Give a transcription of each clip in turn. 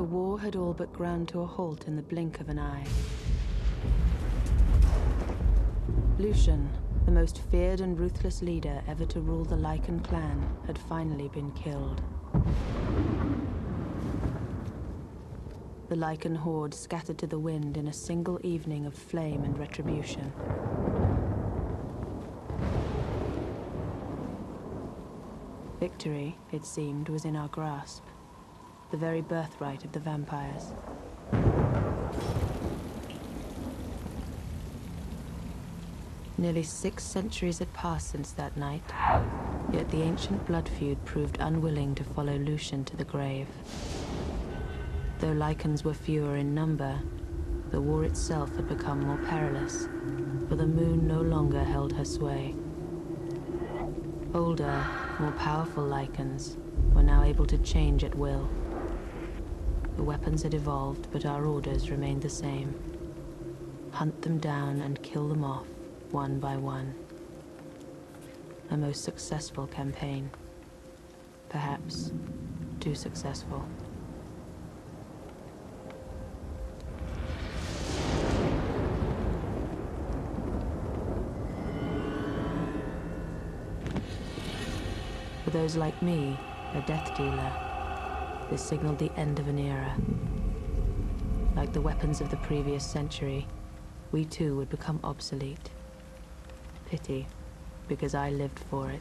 war had all but ground to a halt in the blink of an eye. Lucian, the most feared and ruthless leader ever to rule the Lycan clan, had finally been killed. The Lycan horde scattered to the wind in a single evening of flame and retribution. Victory, it seemed, was in our grasp, the very birthright of the vampires. Nearly 6 centuries had passed since that night, yet the ancient blood feud proved unwilling to follow Lucian to the grave. Though Lycans were fewer in number, the war itself had become more perilous, for the moon no longer held her sway. Older, more powerful Lycans were now able to change at will. The weapons had evolved, but our orders remained the same. Hunt them down and kill them off, one by one. A most successful campaign. Perhaps too successful. For those like me, a death dealer, this signaled the end of an era. Like the weapons of the previous century, we too would become obsolete. Pity, because I lived for it.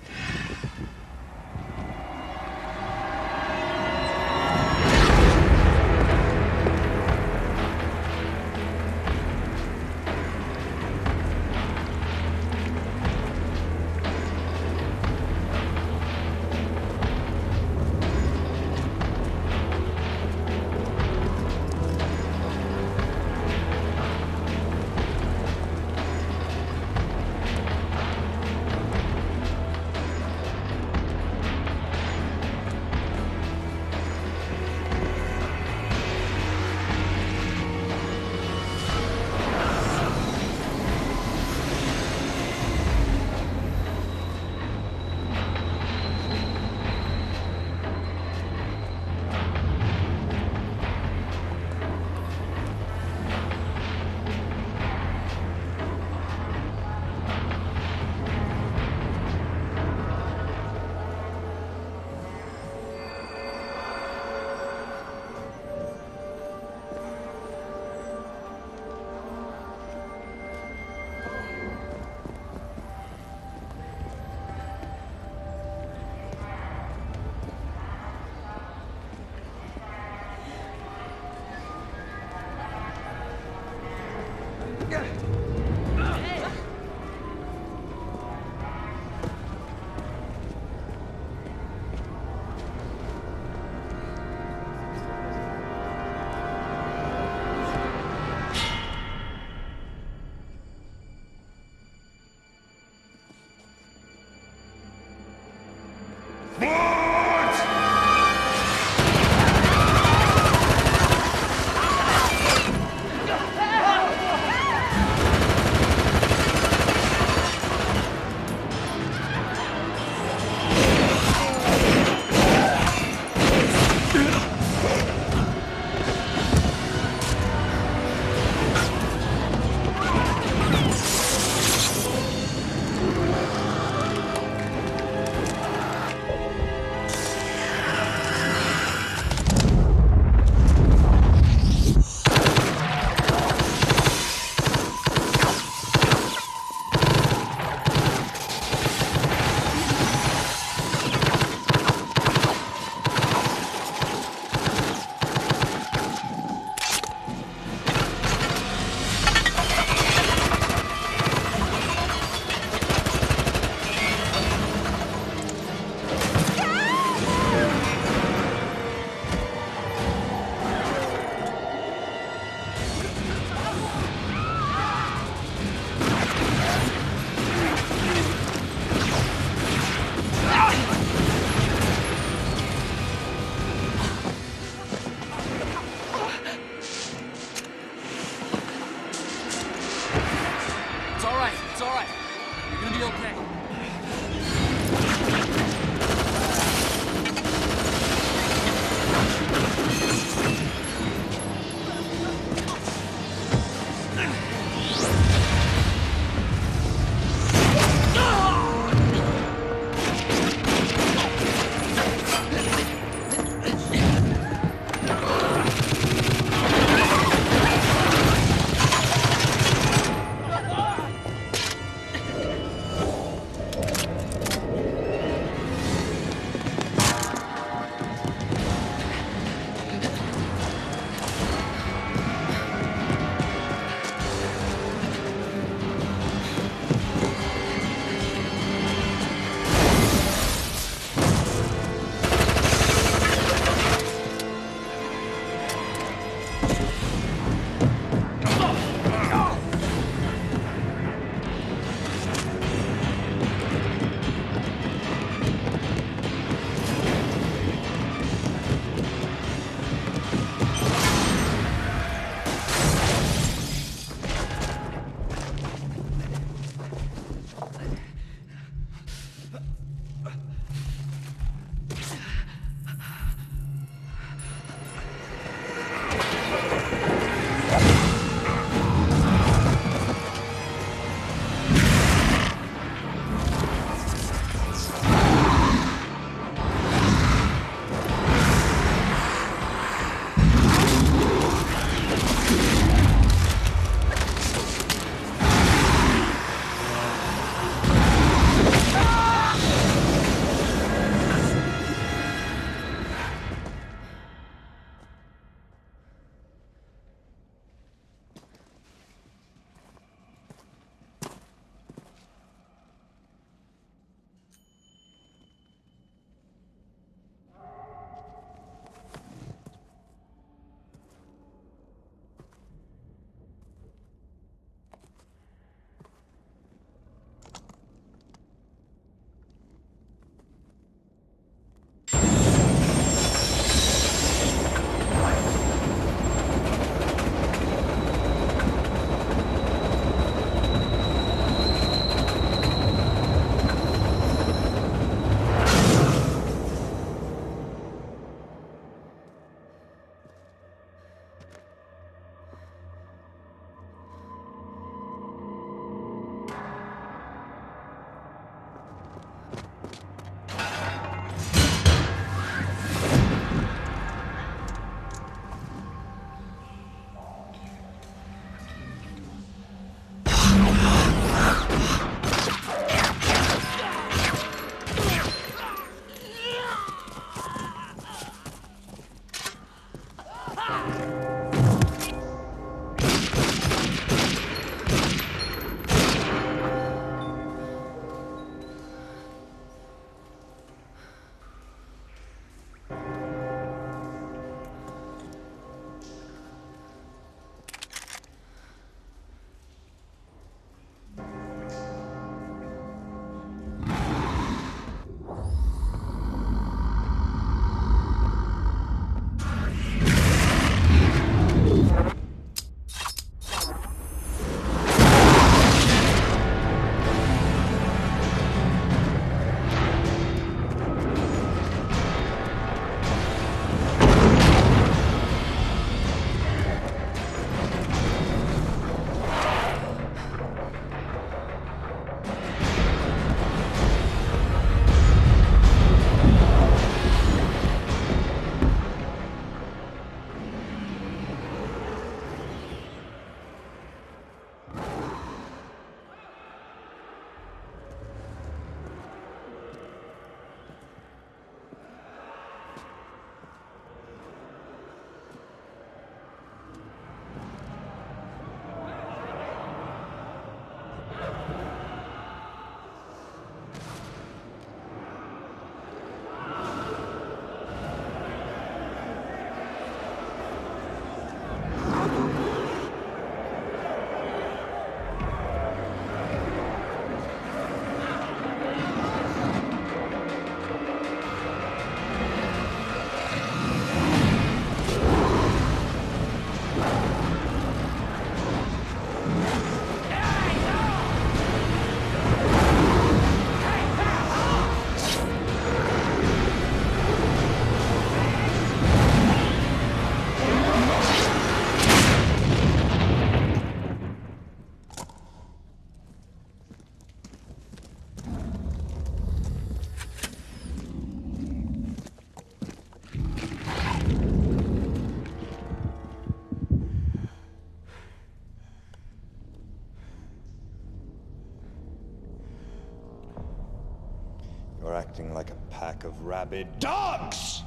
acting like a pack of rabid dogs!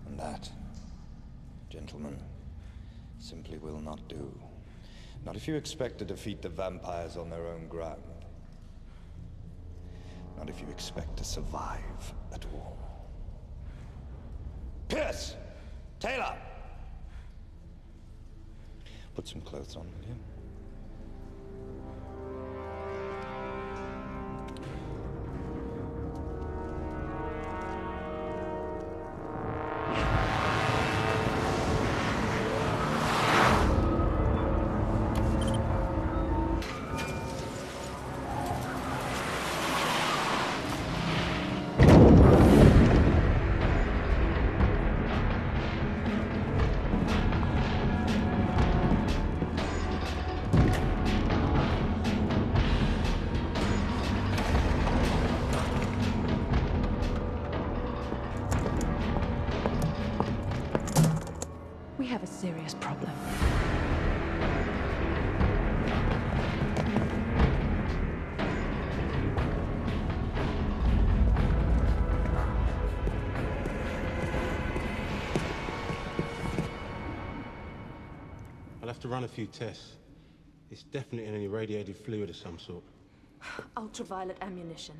And that, gentlemen, simply will not do. Not if you expect to defeat the vampires on their own ground. Not if you expect to survive at all. Pierce! Taylor! Put some clothes on, will you? We have a serious problem. I'll have to run a few tests. It's definitely any irradiated fluid of some sort. Ultraviolet ammunition.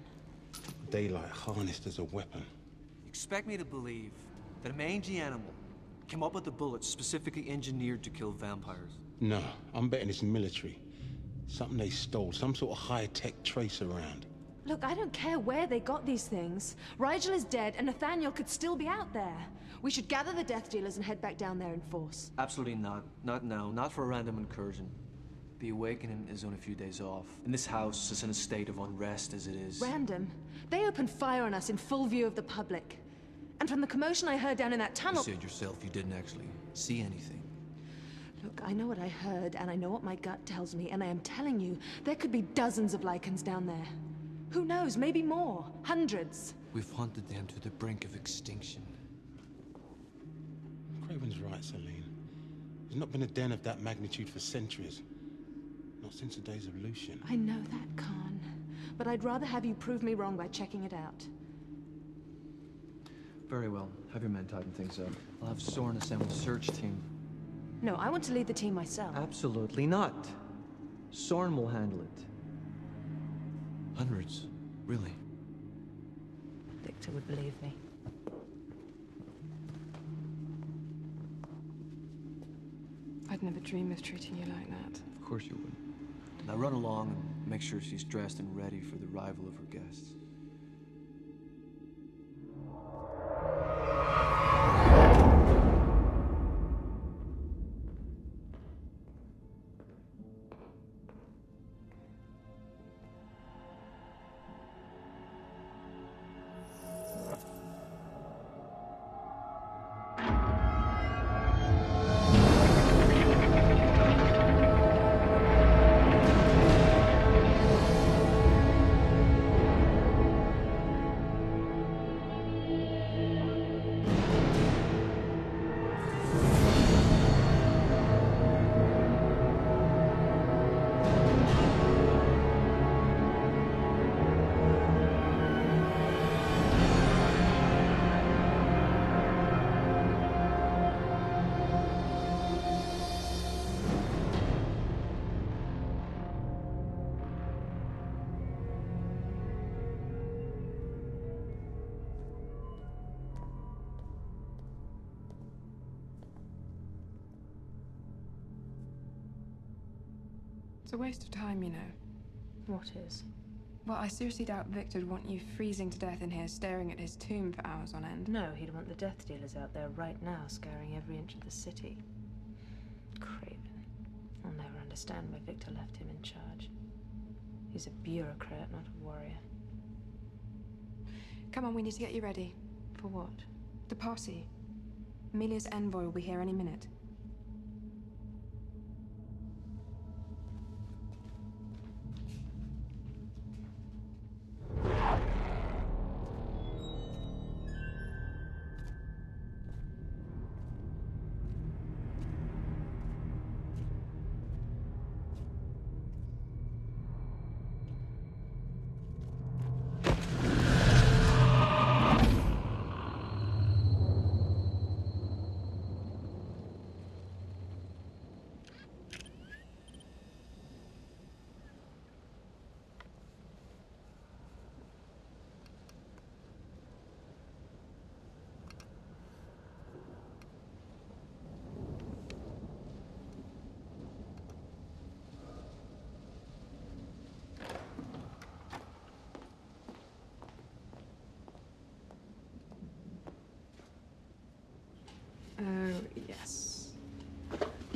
Daylight harnessed as a weapon. You expect me to believe that a mangy animal came up with the bullets specifically engineered to kill vampires? No, I'm betting it's military. Something they stole, some sort of high-tech tracer around. Look, I don't care where they got these things. Rigel is dead, and Nathaniel could still be out there. We should gather the Death Dealers and head back down there in force. Absolutely not. Not now. Not for a random incursion. The Awakening is on a few days off, and this house is in a state of unrest as it is. Random? They opened fire on us in full view of the public. And from the commotion I heard down in that tunnel... You said yourself you didn't actually see anything. Look, I know what I heard, and I know what my gut tells me, and I am telling you, there could be dozens of Lycans down there. Who knows, maybe more. Hundreds. We've hunted them to the brink of extinction. Craven's right, Celine. There's not been a den of that magnitude for centuries. Not since the days of Lucian. I know that, Khan. But I'd rather have you prove me wrong by checking it out. Very well. Have your men tighten things up. I'll have Soren assemble a search team. No, I want to lead the team myself. Absolutely not. Soren will handle it. Hundreds? Really? Victor would believe me. I'd never dream of treating you like that. Of course you would. Now run along and make sure she's dressed and ready for the arrival of her guests. It's a waste of time, you know. What is? Well, I seriously doubt Victor'd want you freezing to death in here, staring at his tomb for hours on end. No, he'd want the Death Dealers out there right now, scouring every inch of the city. Craven. I'll never understand why Victor left him in charge. He's a bureaucrat, not a warrior. Come on, we need to get you ready. For what? The party. Amelia's envoy will be here any minute.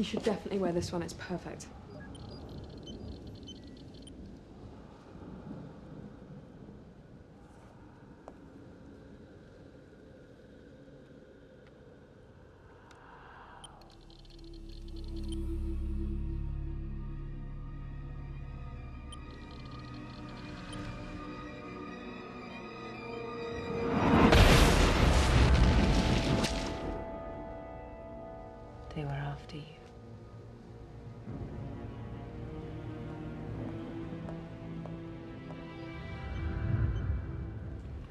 You should definitely wear this one, it's perfect. They were after you.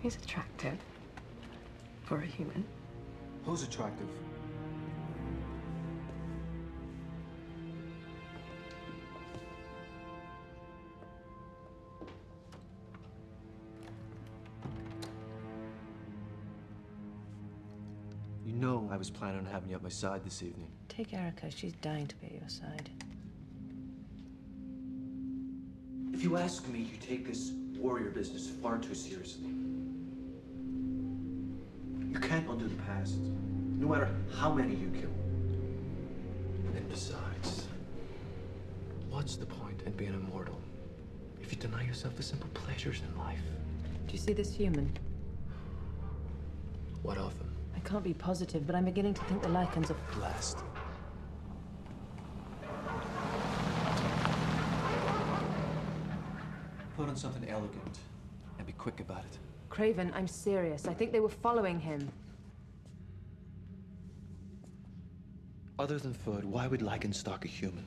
He's attractive. For a human. Who's attractive? You know I was planning on having you at my side this evening. Take Erica. She's dying to be at your side. If you ask me, you take this warrior business far too seriously. You can't undo the past, no matter how many you kill. And besides, what's the point in being immortal if you deny yourself the simple pleasures in life? Do you see this human? What of them? I can't be positive, but I'm beginning to think the Lycans are... Blast. Put on something elegant and be quick about it. Craven, I'm serious. I think they were following him. Other than Food, why would Lycan stalk a human?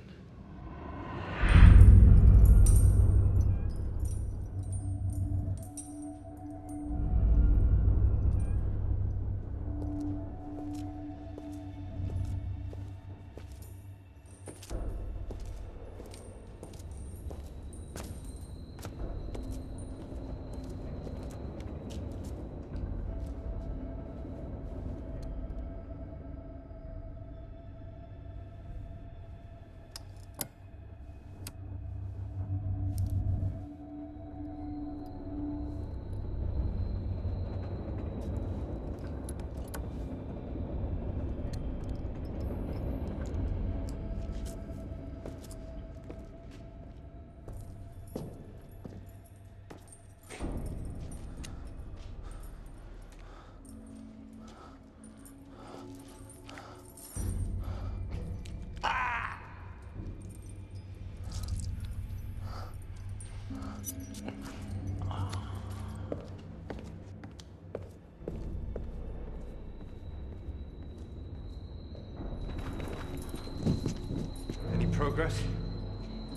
Any progress?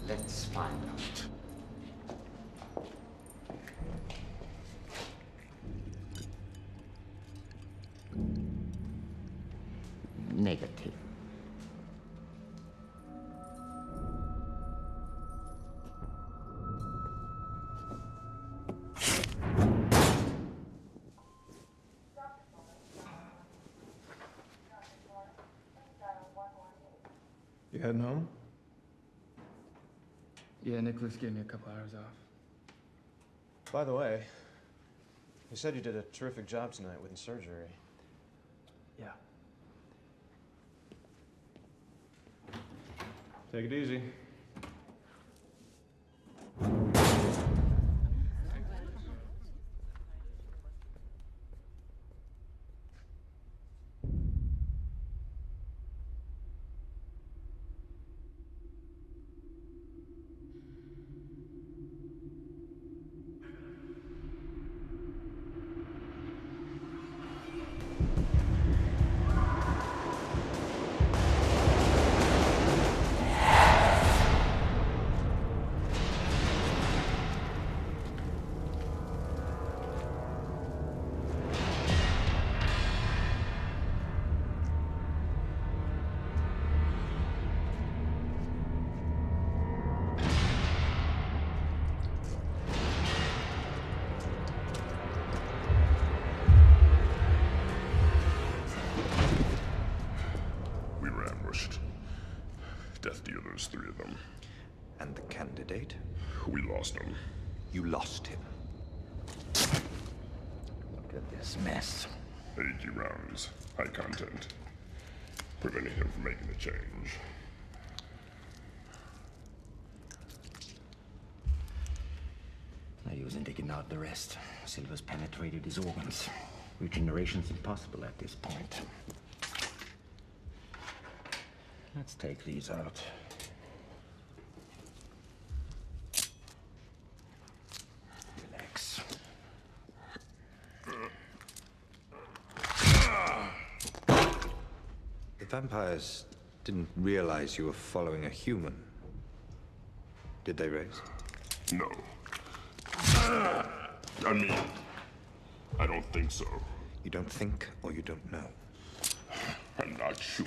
Let's find out. Negative. You heading home? Yeah, Nicholas gave me a couple hours off. By the way, you said you did a terrific job tonight with the surgery. Yeah. Take it easy. Death dealers, 3 of them. And the candidate? We lost him. You lost him. Look at this mess. 80 rounds, high content. Preventing him from making the change. clean out the rest. Silver's penetrated his organs. Regeneration's impossible at this point. Let's take these out. Relax. The vampires didn't realize you were following a human. Did they, Raze? No. I mean, I don't think so. You don't think, or you don't know? I'm not sure.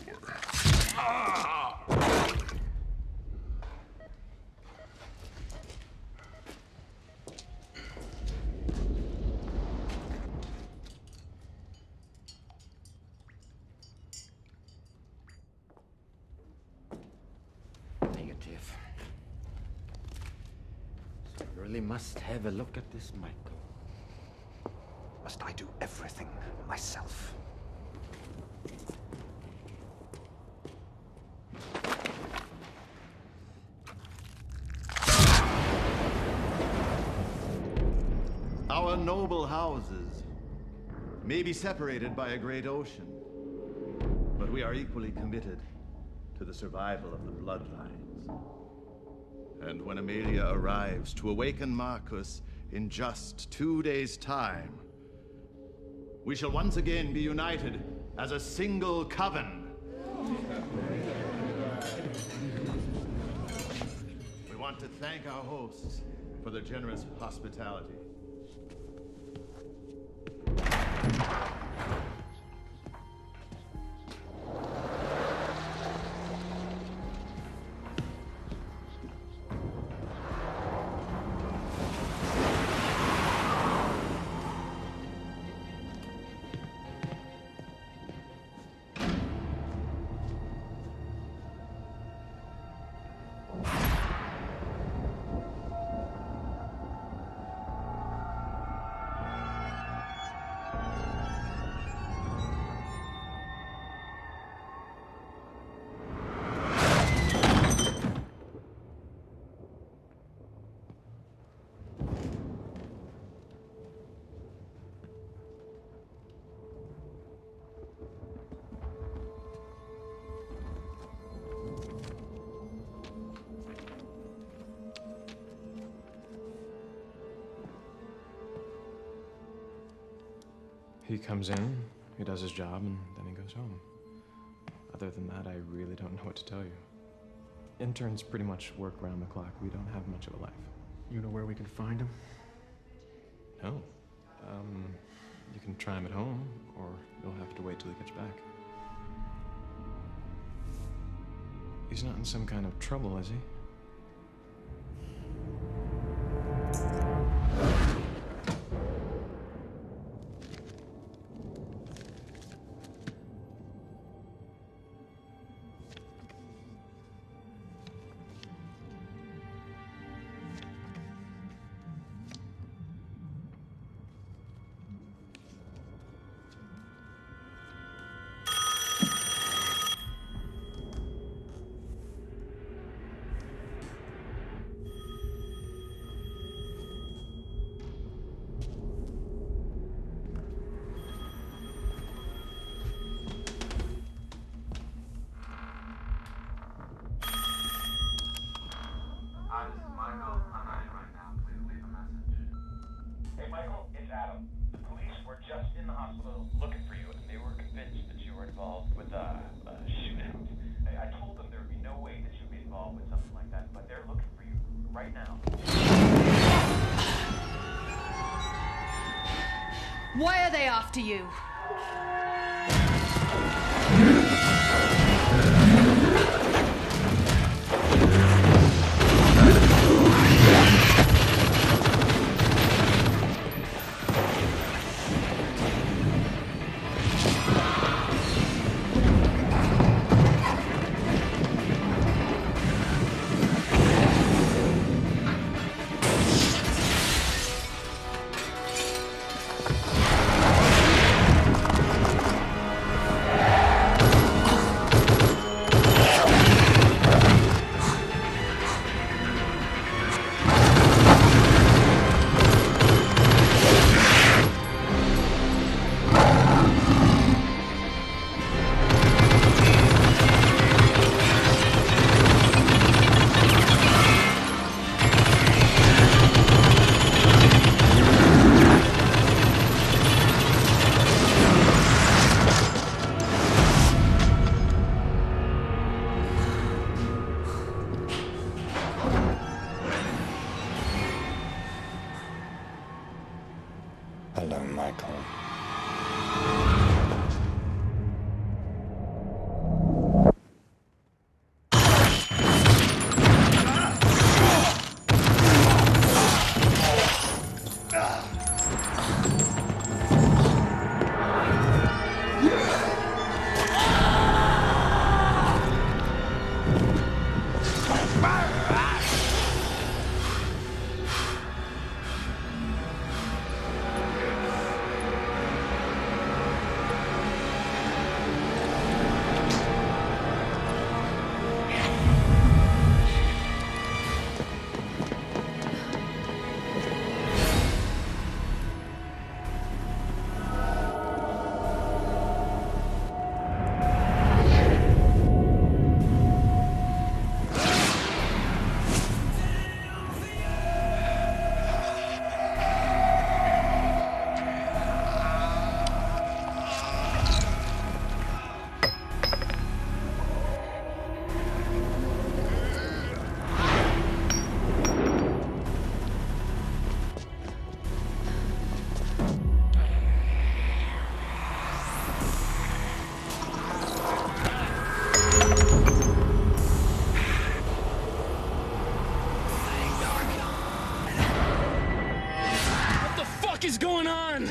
Negative. So I really must have a look at this Michael. Must I do everything myself? Our noble houses may be separated by a great ocean, but we are equally committed to the survival of the bloodlines. And when Amelia arrives to awaken Marcus in just 2 days' time, we shall once again be united as a single coven. We want to thank our hosts for their generous hospitality. He comes in, he does his job, and then he goes home. Other than that, I really don't know what to tell you. Interns pretty much work round the clock. We don't have much of a life. You know where we can find him? No. You can try him at home, or you'll have to wait till he gets back. He's not in some kind of trouble, is he? Why are they after you? Hello, Michael. What is going on?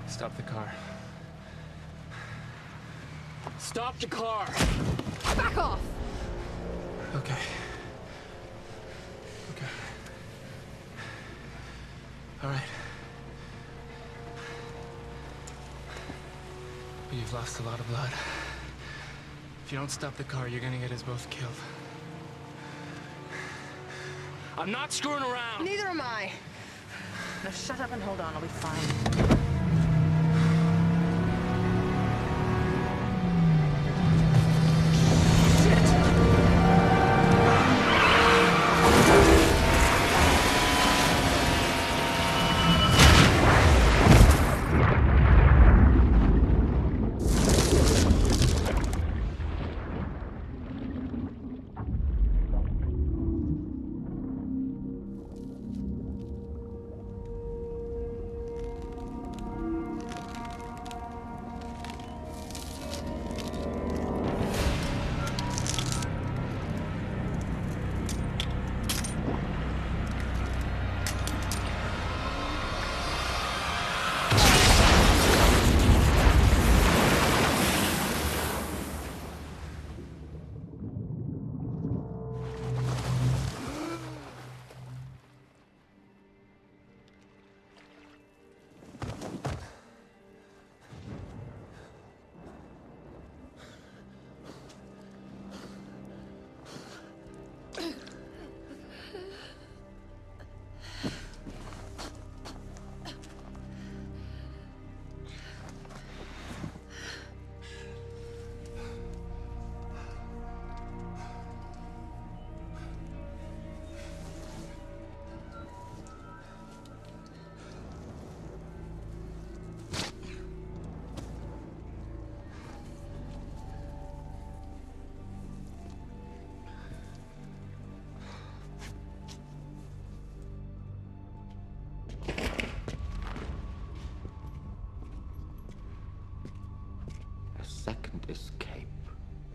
Stop the car. Stop the car! Back off! Okay. Okay. All right. But you've lost a lot of blood. If you don't stop the car, you're gonna get us both killed. I'm not screwing around! Neither am I. Now shut up and hold on, I'll be fine.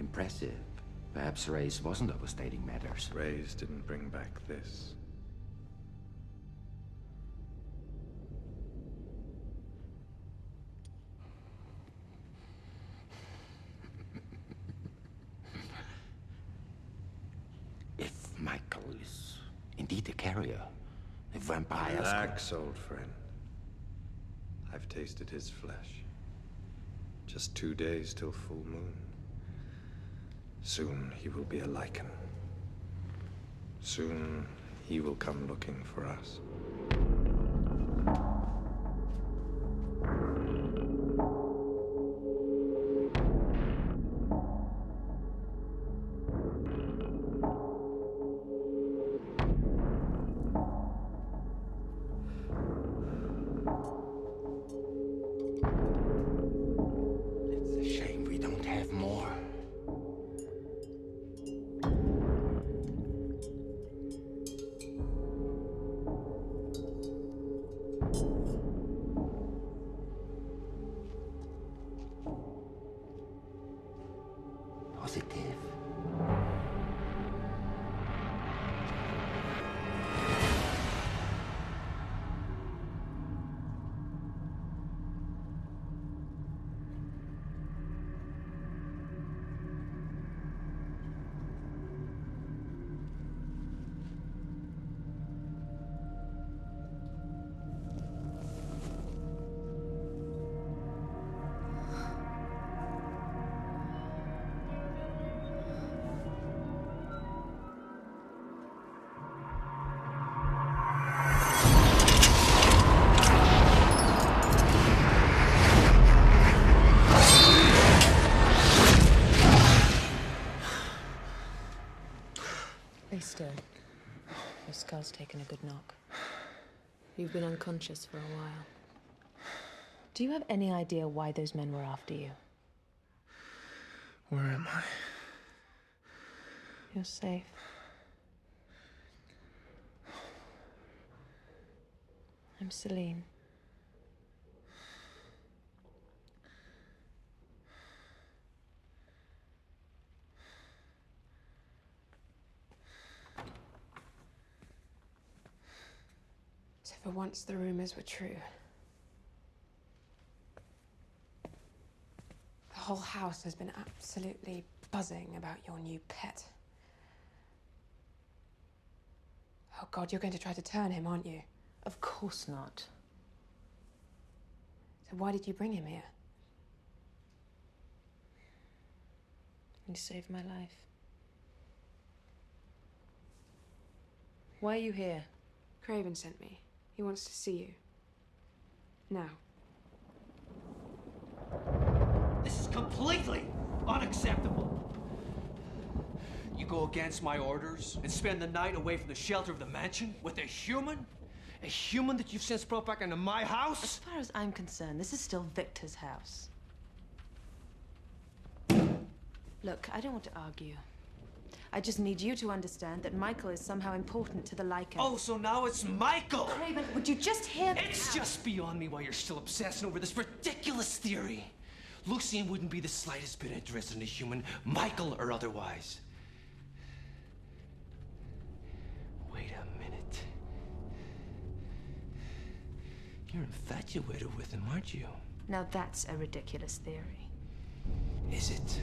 Impressive. Perhaps Reyes wasn't overstating matters. Reyes didn't bring back this. If Michael is indeed a carrier, if vampires... Relax, old friend. I've tasted his flesh. Just 2 days till full moon. Soon he will be a Lycan. Soon he will come looking for us. It's a shame we don't have more. Positive. Stay still. Your skull's taken a good knock. You've been unconscious for a while. Do you have any idea why those men were after you? Where am I? You're safe. I'm Celine. So for once the rumors were true. The whole house has been absolutely buzzing about your new pet. Oh God, you're going to try to turn him, aren't you? Of course not. So why did you bring him here? You saved my life. Why are you here? Craven sent me. He wants to see you. Now. This is completely unacceptable. You go against my orders and spend the night away from the shelter of the mansion with a human? A human that you've since brought back into my house? As far as I'm concerned, this is still Victor's house. Look, I don't want to argue. I just need you to understand that Michael is somehow important to the Lycan. Oh, so now it's Michael! Craven, would you just hear me It's out? just beyond me why you're still obsessing over this ridiculous theory. Lucian wouldn't be the slightest bit interested in a human, Michael or otherwise. Wait a minute. You're infatuated with him, aren't you? Now that's a ridiculous theory. Is it?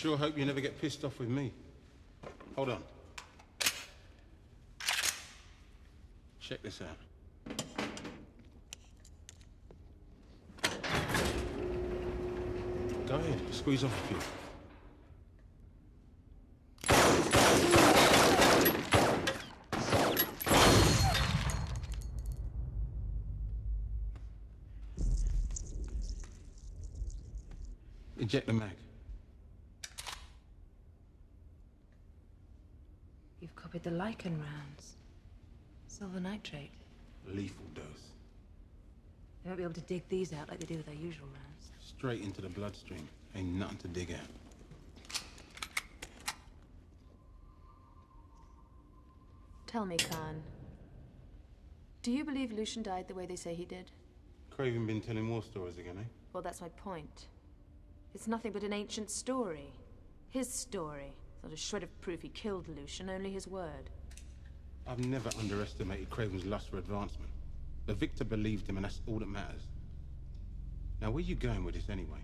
sure hope you never get pissed off with me. Hold on. Check this out. Go ahead, squeeze off a few. Eject the mag. You've copied the Lycan rounds. Silver nitrate. Lethal dose. They won't be able to dig these out like they do with their usual rounds. Straight into the bloodstream. Ain't nothing to dig out. Tell me, Khan. Do you believe Lucian died the way they say he did? Craven been telling war stories again, eh? Well, that's my point. It's nothing but an ancient story. His story. Not a shred of proof he killed Lucian, only his word. I've never underestimated Craven's lust for advancement. The Victor believed him, and that's all that matters. Now, where you going with this anyway?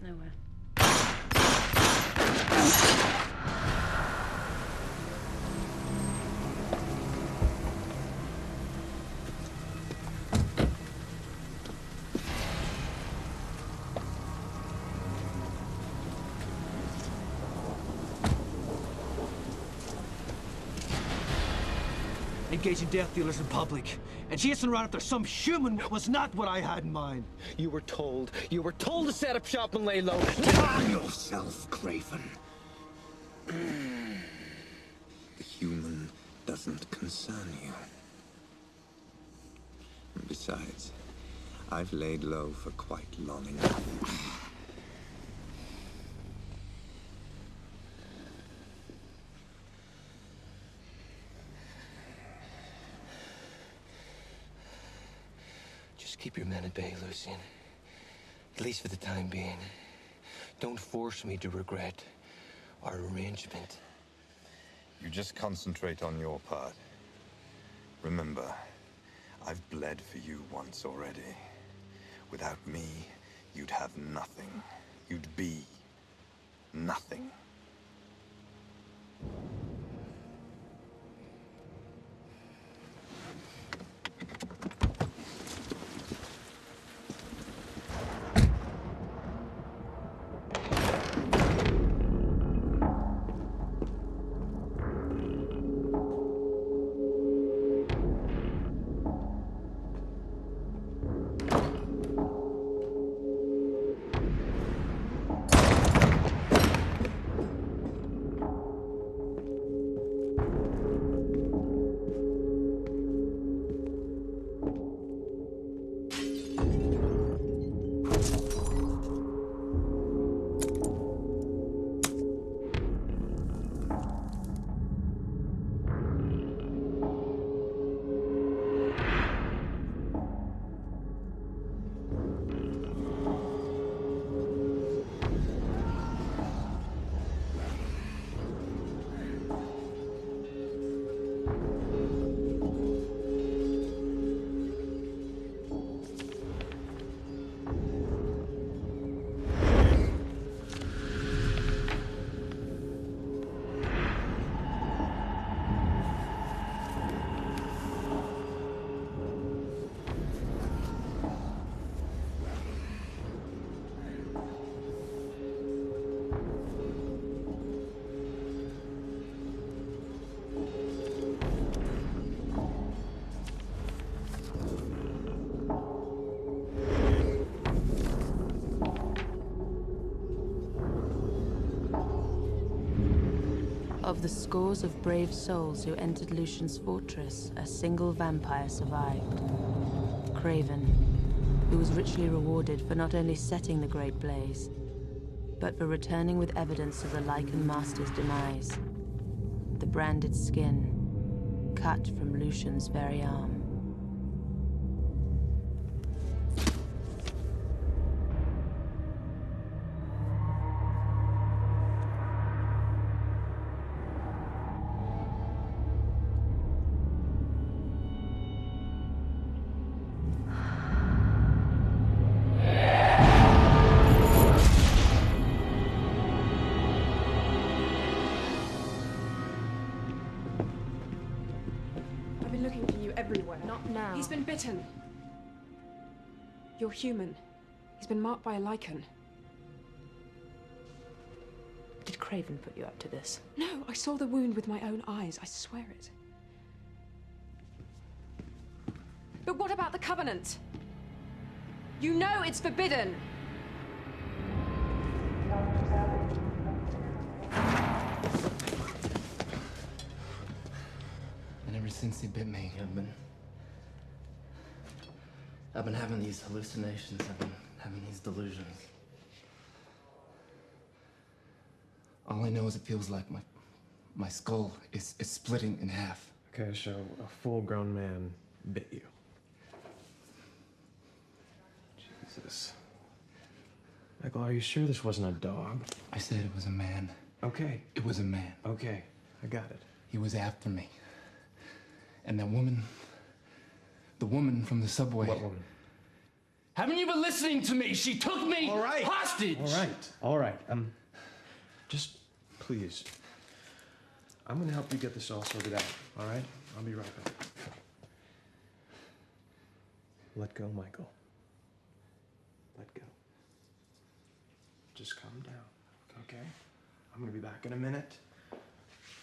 Nowhere. Engaging death dealers in public and chasing around after some human was not what I had in mind. You were told to set up shop and lay low. Calm yourself, Craven. The human doesn't concern you. And besides, I've laid low for quite long enough. Keep your men at bay, Lucian. At least for the time being. Don't force me to regret our arrangement. You just concentrate on your part. Remember, I've bled for you once already. Without me, you'd have nothing. You'd be nothing. Of the scores of brave souls who entered Lucian's fortress, a single vampire survived. Craven, who was richly rewarded for not only setting the Great Blaze, but for returning with evidence of the Lycan Master's demise. The branded skin, cut from Lucian's very arm. everywhere. Not now. He's been bitten. You're human. He's been marked by a lichen. Did Craven put you up to this? No, I saw the wound with my own eyes. I swear it. But what about the Covenant? You know it's forbidden. And ever since he bit me, I've been having these hallucinations. I've been having these delusions. All I know is it feels like my skull is splitting in half. Okay, so a full-grown man bit you. Jesus. Michael, are you sure this wasn't a dog? I said it was a man. Okay. It was a man. Okay, I got it. He was after me. And that woman, the woman from the subway. What woman? Haven't you been listening to me? She took me hostage! All right. Just, please. I'm gonna help you get this all sorted out, all right? I'll be right back. Let go, Michael. Let go. Just calm down, okay? I'm gonna be back in a minute.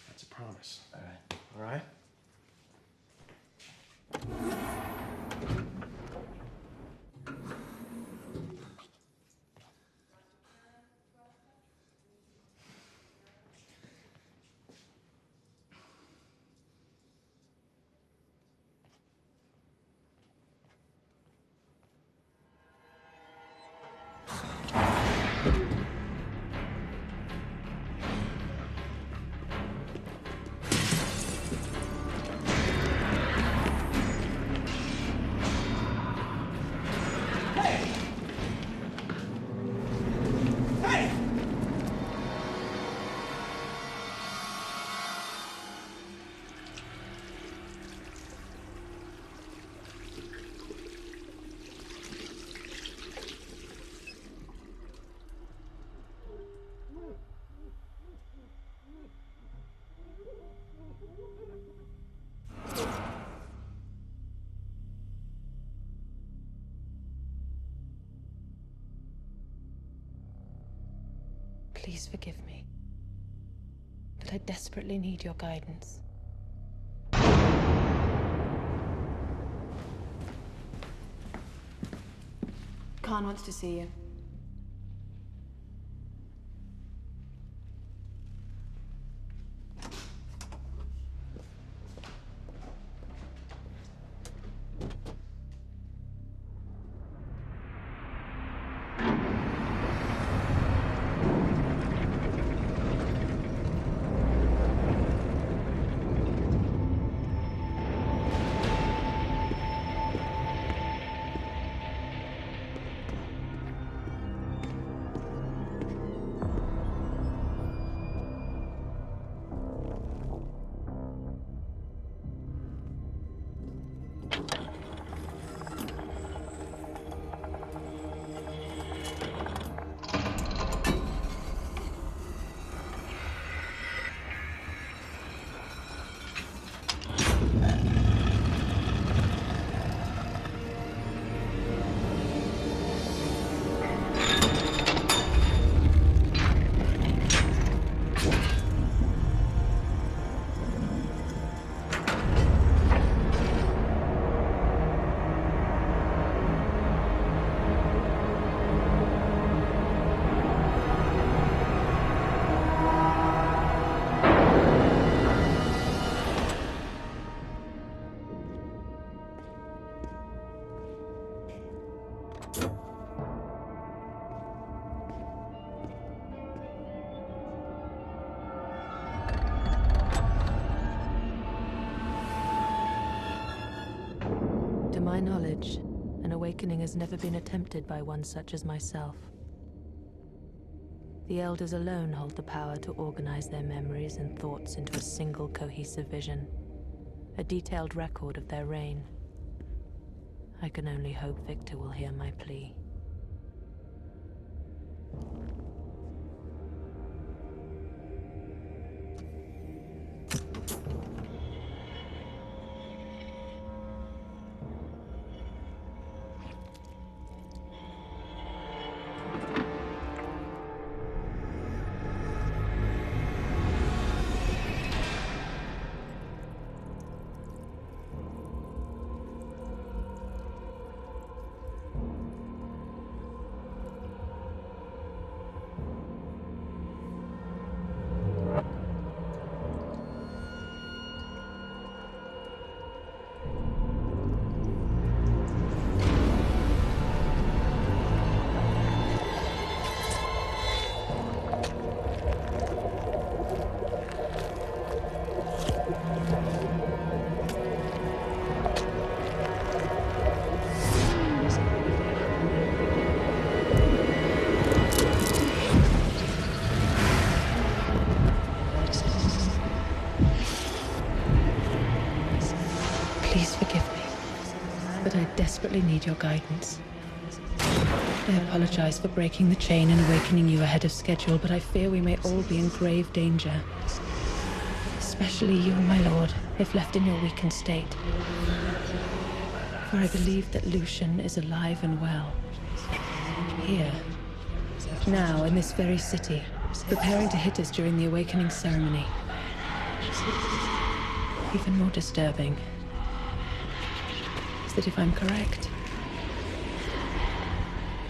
That's a promise. All right. All right? Please forgive me. But I desperately need your guidance. Khan wants to see you. To my knowledge, an awakening has never been attempted by one such as myself. The Elders alone hold the power to organize their memories and thoughts into a single cohesive vision, a detailed record of their reign. I can only hope Victor will hear my plea. desperately need your guidance. I apologize for breaking the chain and awakening you ahead of schedule, but I fear we may all be in grave danger. Especially you, my lord, if left in your weakened state. For I believe that Lucian is alive and well. Here. Now, in this very city, preparing to hit us during the awakening ceremony. Even more disturbing is that if I'm correct,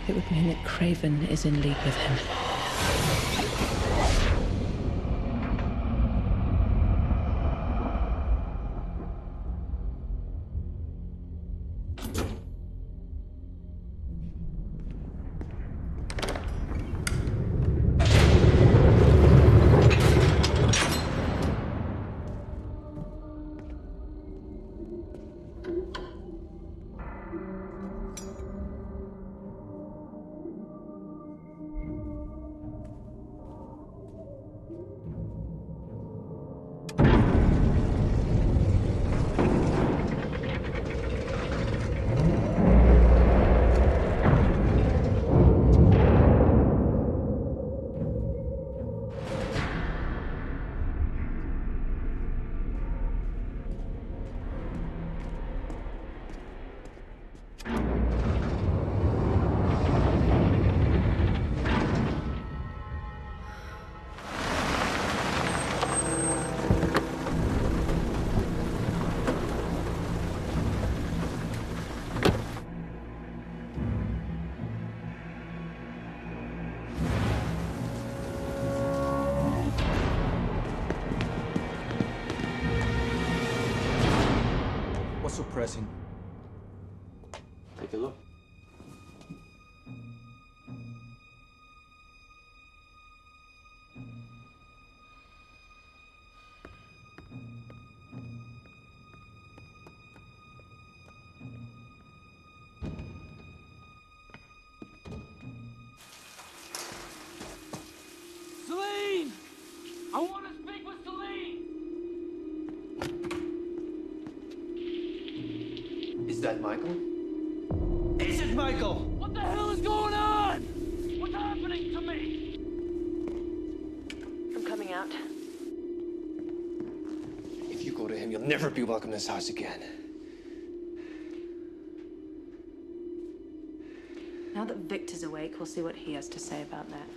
it would mean that Craven is in league with him. So pressing. Take a look. Celine! I want to speak with Celine! Is that Michael? Is it Michael? What the hell is going on? What's happening to me? I'm coming out. If you go to him, you'll never be welcome in this house again. Now that Victor's awake, we'll see what he has to say about that.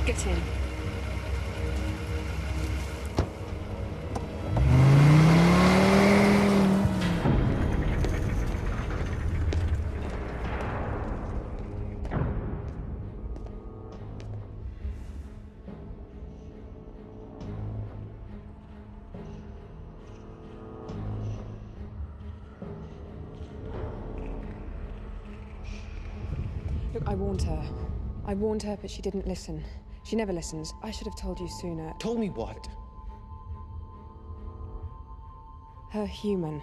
Get in. Look, I warned her. I warned her, but she didn't listen. She never listens. I should have told you sooner. Told me what? Her human.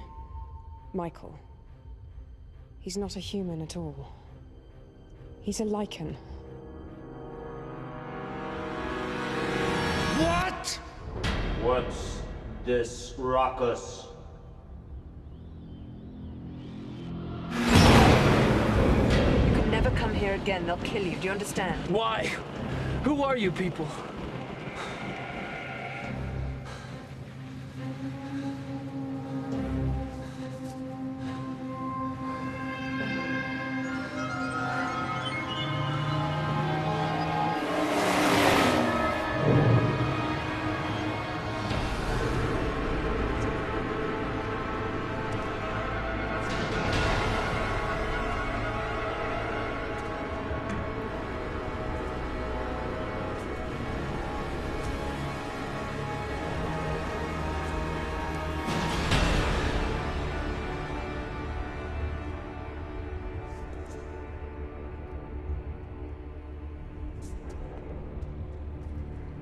Michael. He's not a human at all. He's a Lycan. What? What's this ruckus? You could never come here again. They'll kill you. Do you understand? Why? Who are you people?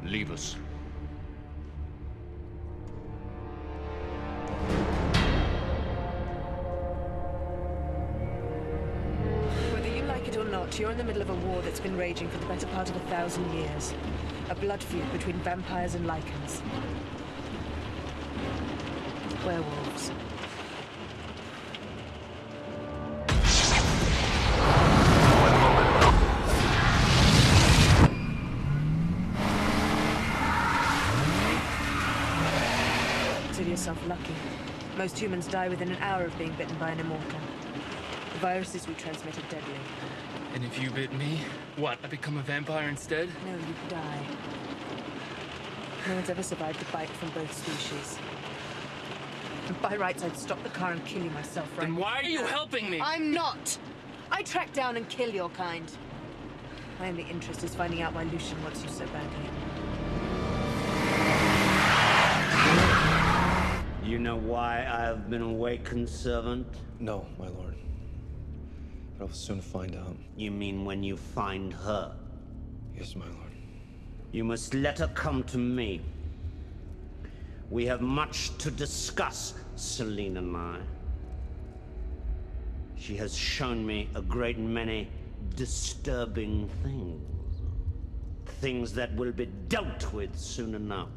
Leave us. We're Doctor, you're in the middle of a war that's been raging for the better part of 1,000 years. A blood feud between vampires and Lycans. Werewolves. Consider yourself lucky. Most humans die within an hour of being bitten by an immortal. The viruses we transmit are deadly. And if you bit me, what, I become a vampire instead? No, you die. No one's ever survived a bite from both species. And by rights, I'd stop the car and kill you myself right Then why are you now. helping me? I'm not! I track down and kill your kind. My only interest is finding out why Lucian wants you so badly. You know why I have been awakened, servant? No, my lord. But I will soon find out. You mean when you find her? Yes, my lord. You must let her come to me. We have much to discuss, Selene and I. She has shown me a great many disturbing things. Things that will be dealt with soon enough.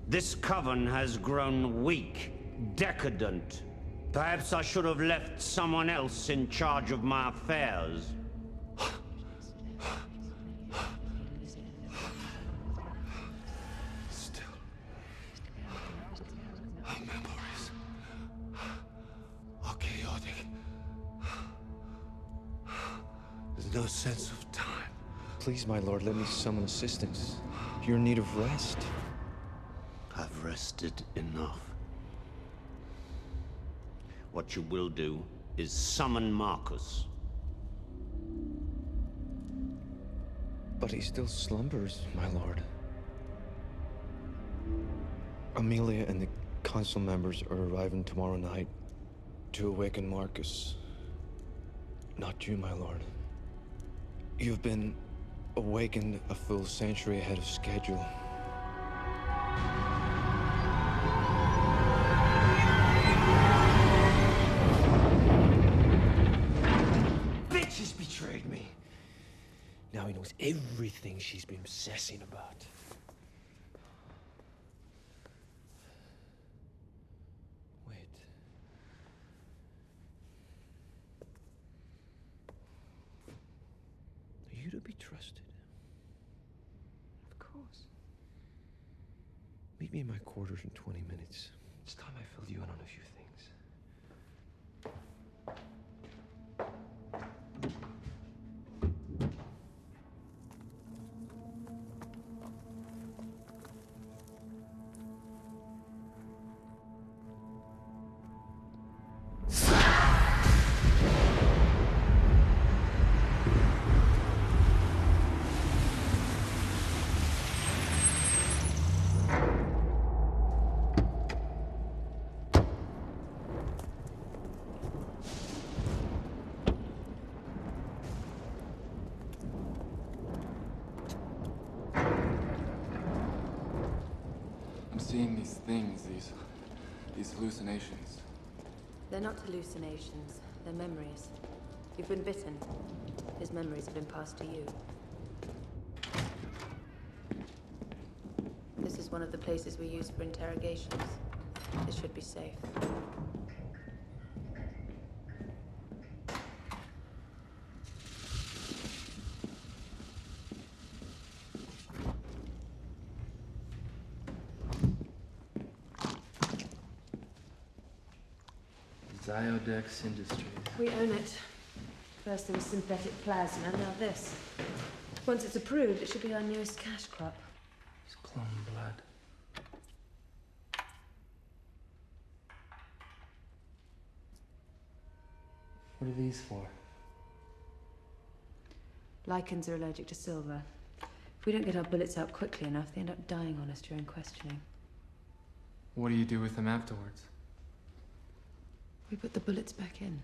This coven has grown weak, decadent. Perhaps I should have left someone else in charge of my affairs. Still, our memories are chaotic. There's no sense of time. Please, my lord, let me summon assistance. You're in need of rest. I've rested enough. What you will do is summon Marcus. But he still slumbers, my lord. Amelia and the council members are arriving tomorrow night to awaken Marcus. Not you, my lord. You've been awakened a full century ahead of schedule. She's betrayed me. Now he knows everything she's been obsessing about. Wait. Are you to be trusted? Of course. Meet me in my quarters in 20 minutes. It's time I filled you in on a few things. Seeing these things, these hallucinations. They're not hallucinations. They're memories. You've been bitten. His memories have been passed to you. This is one of the places we use for interrogations. This should be safe. Ziodex Industries. We own it. First there was synthetic plasma, now this. Once it's approved, it should be our newest cash crop. It's clone blood. What are these for? Lycans are allergic to silver. If we don't get our bullets out quickly enough, they end up dying on us during questioning. What do you do with them afterwards? We put the bullets back in.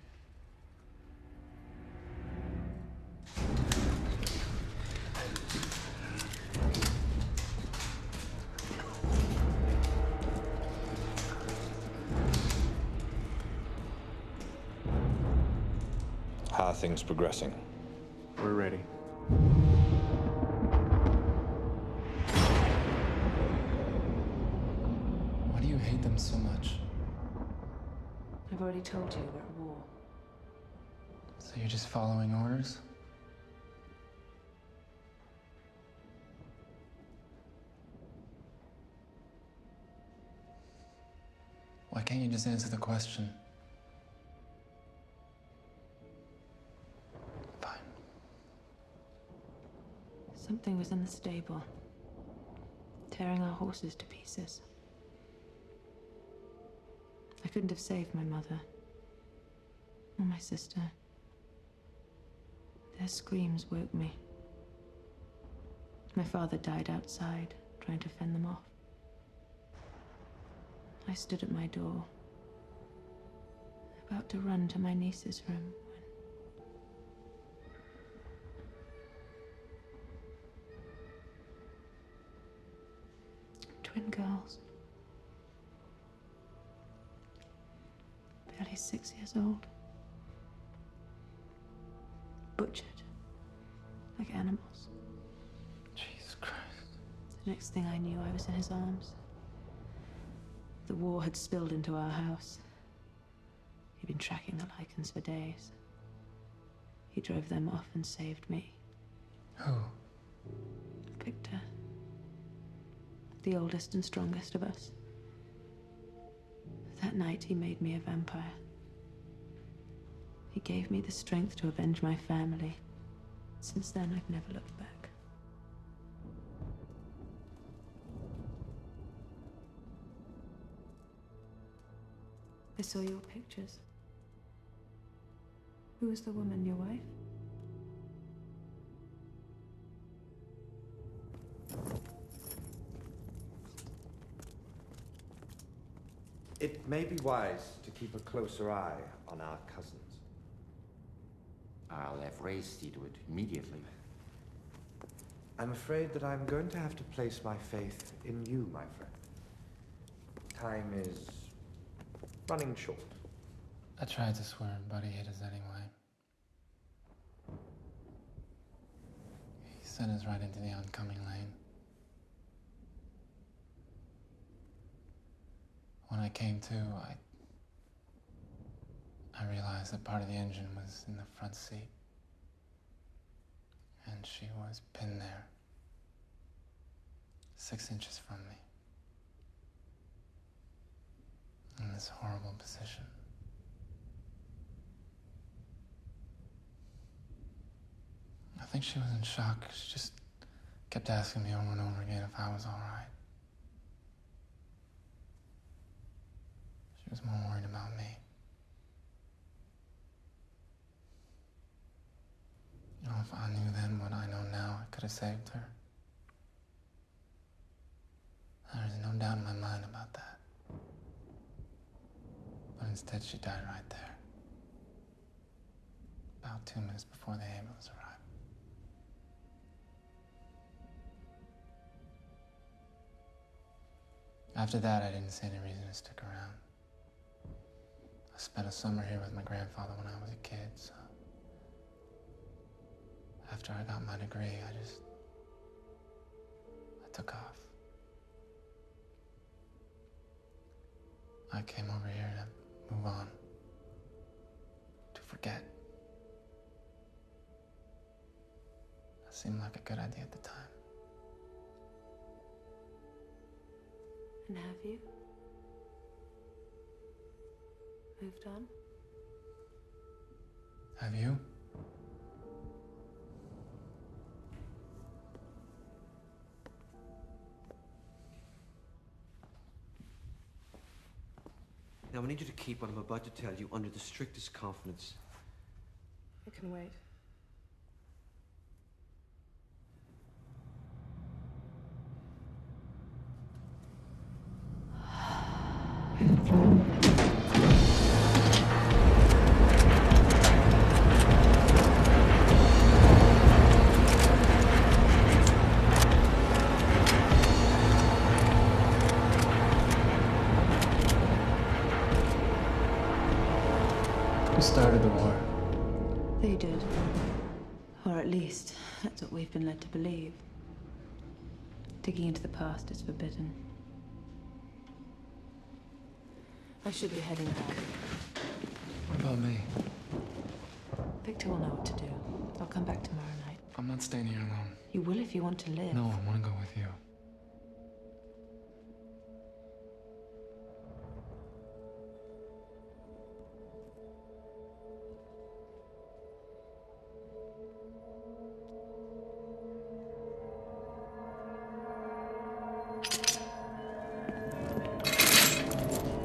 How are things progressing? We're ready. Why do you hate them so much? I've already told you we're at war. So you're just following orders? Why can't you just answer the question? Fine. Something was in the stable, tearing our horses to pieces. I couldn't have saved my mother, or my sister. Their screams woke me. My father died outside, trying to fend them off. I stood at my door, about to run to my niece's room when... Twin girls. Barely 6 years old. Butchered. Like animals. Jesus Christ. The next thing I knew, I was in his arms. The war had spilled into our house. He'd been tracking the Lycans for days. He drove them off and saved me. Who? Victor. The oldest and strongest of us. That night, he made me a vampire. He gave me the strength to avenge my family. Since then, I've never looked back. I saw your pictures. Who was the woman, your wife? It may be wise to keep a closer eye on our cousins. I'll have Ray see to it immediately. I'm afraid that I'm going to have to place my faith in you, my friend. Time is running short. I tried to swear, but he hit us anyway. He sent us right into the oncoming lane. When I came to, I realized that part of the engine was in the front seat. And she was pinned there, 6 inches from me. In this horrible position. I think she was in shock. She just kept asking me over and over again if I was all right. She was more worried about me. You know, if I knew then what I know now, I could have saved her. There's no doubt in my mind about that. But instead, she died right there. About 2 minutes before the ambulance arrived. After that, I didn't see any reason to stick around. I spent a summer here with my grandfather when I was a kid, so... After I got my degree, I took off. I came over here to move on. To forget. That seemed like a good idea at the time. And have you? Moved on? Have you? Now, I need you to keep what I'm about to tell you under the strictest confidence. It can wait. Who started the war? They did. Or at least, that's what we've been led to believe. Digging into the past is forbidden. I should be heading back. What about me? Victor will know what to do. I'll come back tomorrow night. I'm not staying here alone. You will if you want to live. No, I want to go with you.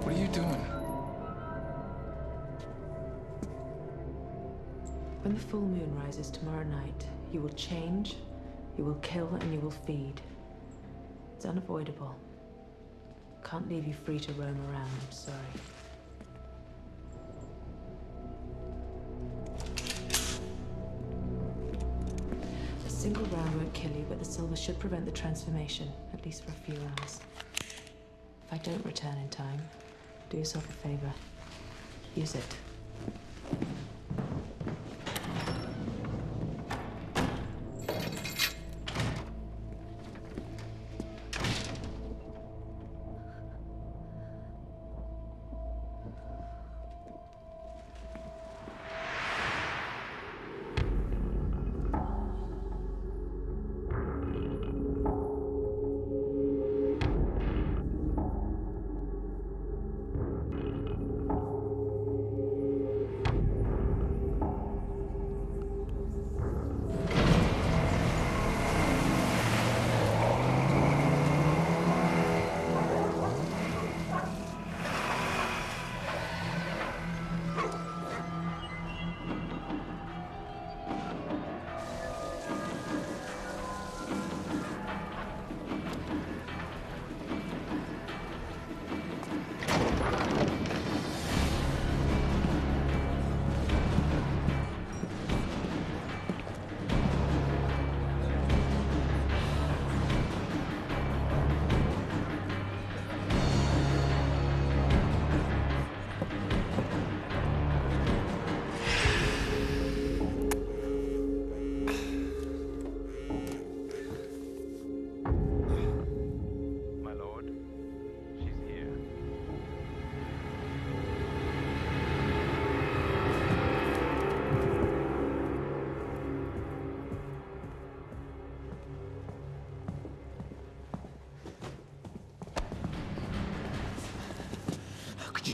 What are you doing? When the full moon rises tomorrow night, you will change, you will kill, and you will feed. It's unavoidable. Can't leave you free to roam around, I'm sorry. A single round won't kill you, but the silver should prevent the transformation, at least for a few hours. If I don't return in time, do yourself a favor. Use it.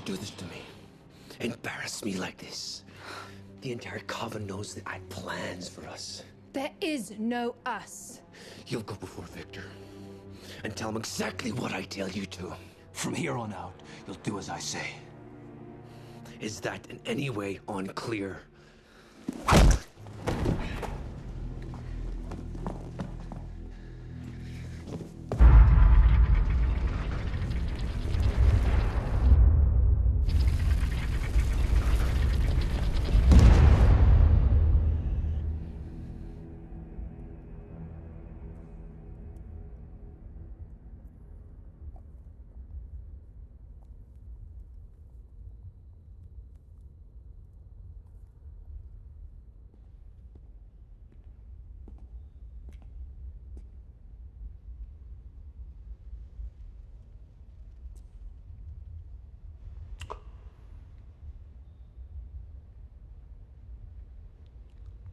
Do this to me. Embarrass me like this. The entire coven knows that I had plans for us. There is no us. You'll go before Victor and tell him exactly what I tell you to. From here on out, you'll do as I say. Is that in any way unclear?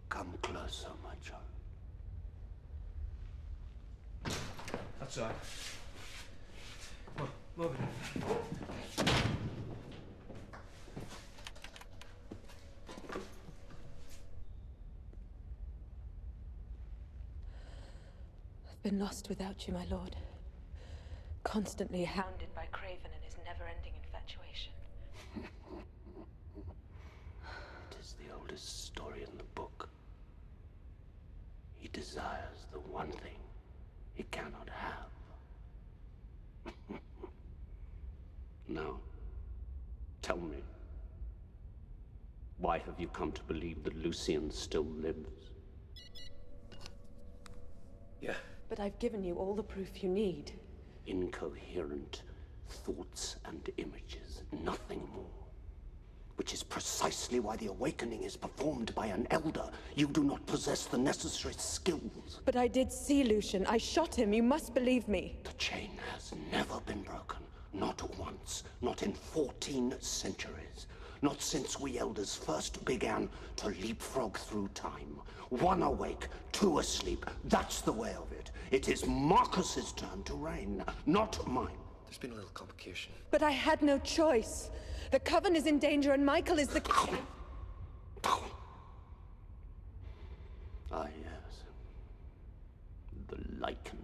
Come closer, my child. Outside. Come on, move it. I've been lost without you, my lord. Constantly hounded by Craven and his never-ending infatuation. It is the oldest story in the book. He desires the one thing he cannot have. Now, tell me, why have you come to believe that Lucian still lives? Yeah. But I've given you all the proof you need. Incoherent thoughts and images, nothing more. which is precisely why the awakening is performed by an elder. You do not possess the necessary skills. But I did see Lucian. I shot him. You must believe me. The chain has never been broken. Not once. Not in 14 centuries. Not since we elders first began to leapfrog through time. One awake, two asleep. That's the way of it. It is Marcus's turn to reign, not mine. There's been a little complication. But I had no choice. The Coven is in danger and Michael is the... Ah, yes. The Lycan.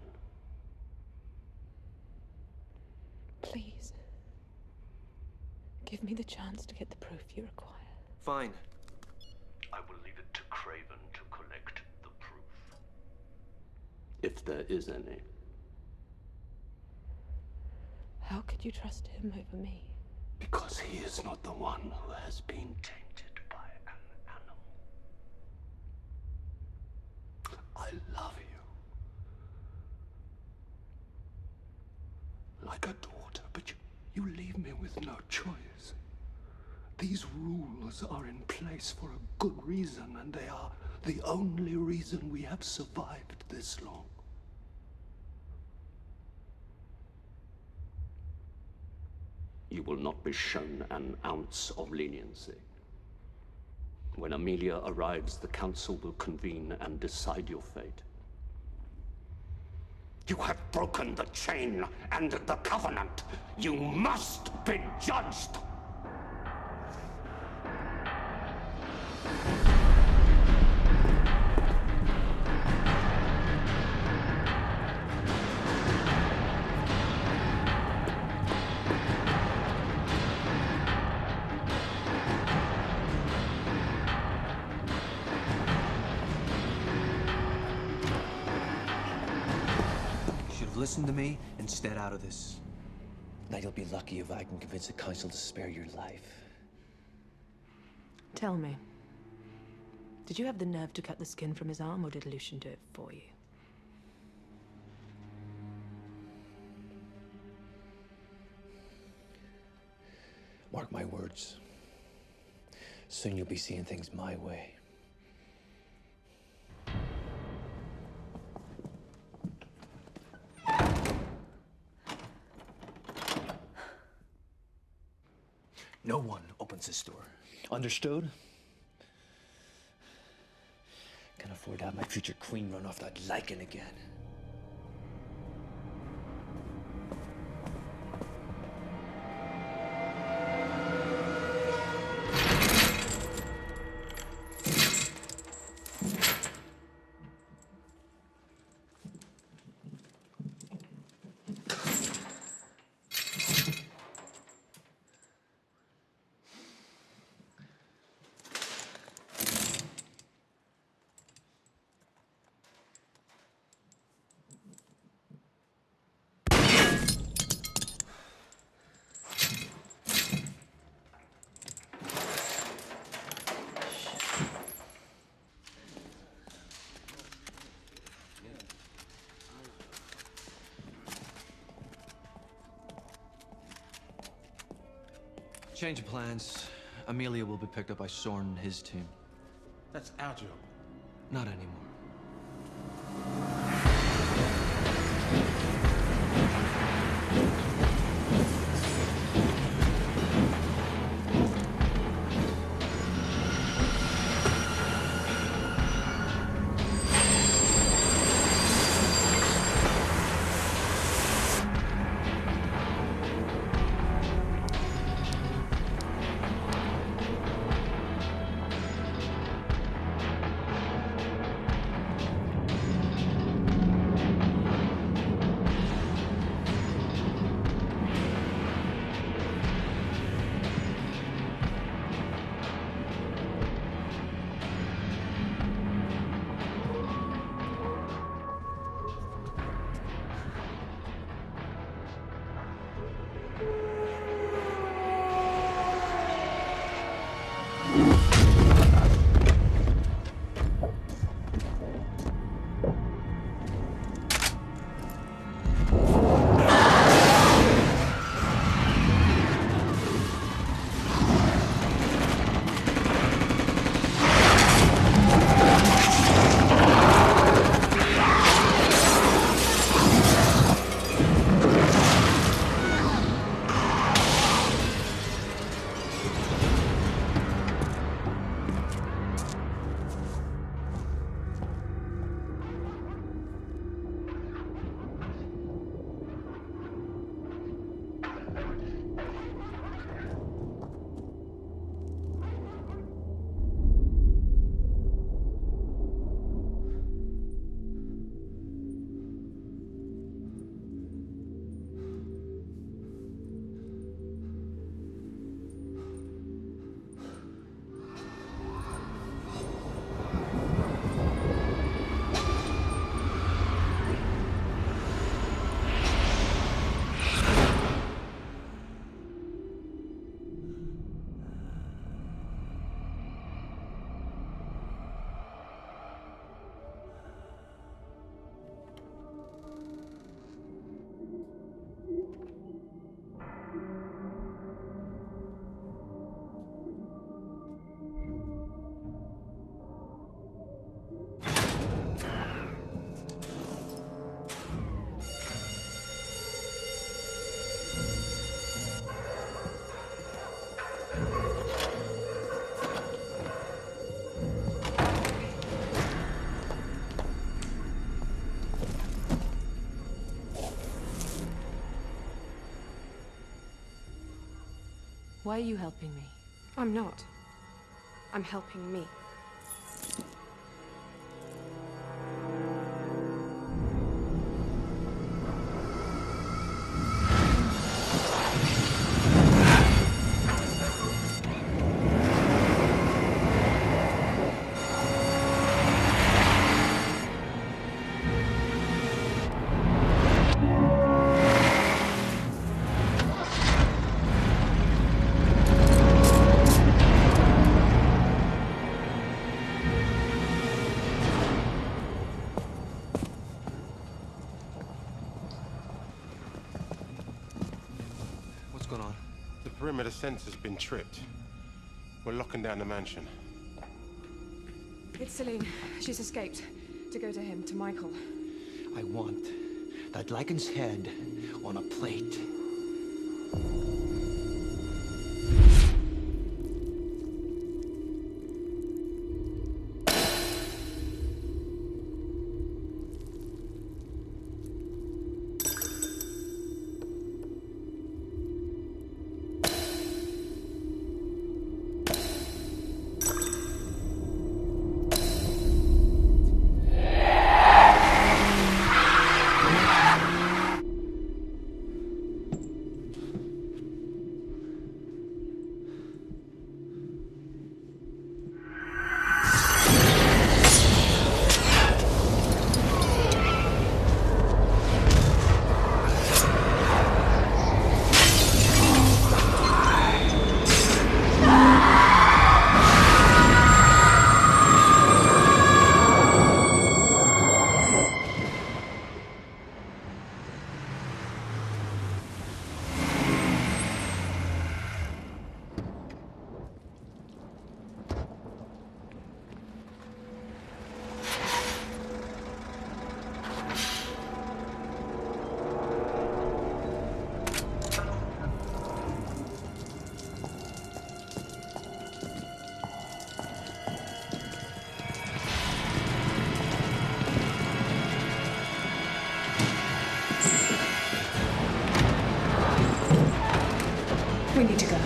Please. Give me the chance to get the proof you require. Fine. I will leave it to Craven to collect the proof. If there is any. How could you trust him over me? Because he is not the one who has been tainted by an animal. I love you. Like a daughter, but you leave me with no choice. These rules are in place for a good reason, and they are the only reason we have survived this long. You will not be shown an ounce of leniency. When Amelia arrives, the council will convene and decide your fate. You have broken the chain and the covenant. You must be judged. Listen to me and stay out of this. Now you'll be lucky if I can convince the council to spare your life. Tell me, did you have the nerve to cut the skin from his arm, or did Lucian do it for you? Mark my words. Soon you'll be seeing things my way. No one opens this door. Understood? Can't afford to have my future queen run off that Lycan again. Change of plans. Amelia will be picked up by Soren and his team. That's our job. Not anymore. Why are you helping me? I'm not. I'm helping me. The perimeter fence has been tripped. We're locking down the mansion. It's Celine. She's escaped. To go to him, to Michael. I want that Lycan's head on a plate. We need to go.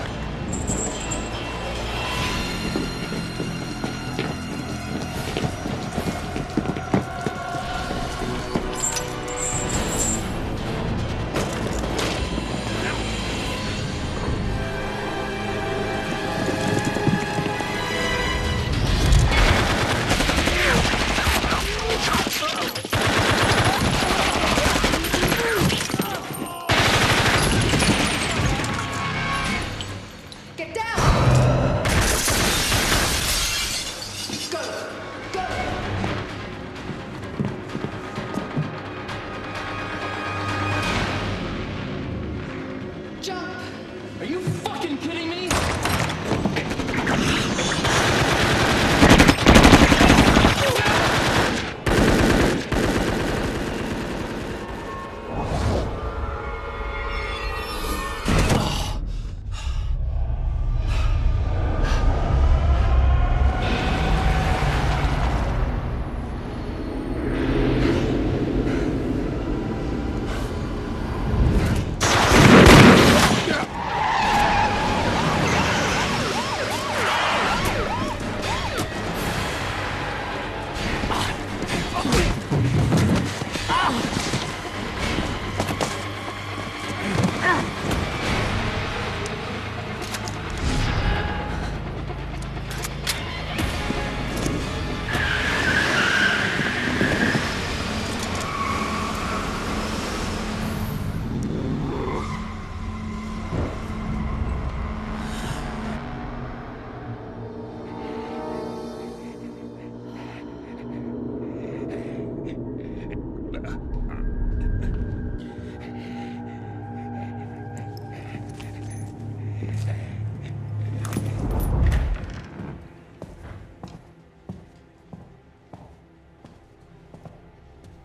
Are you fucking kidding me?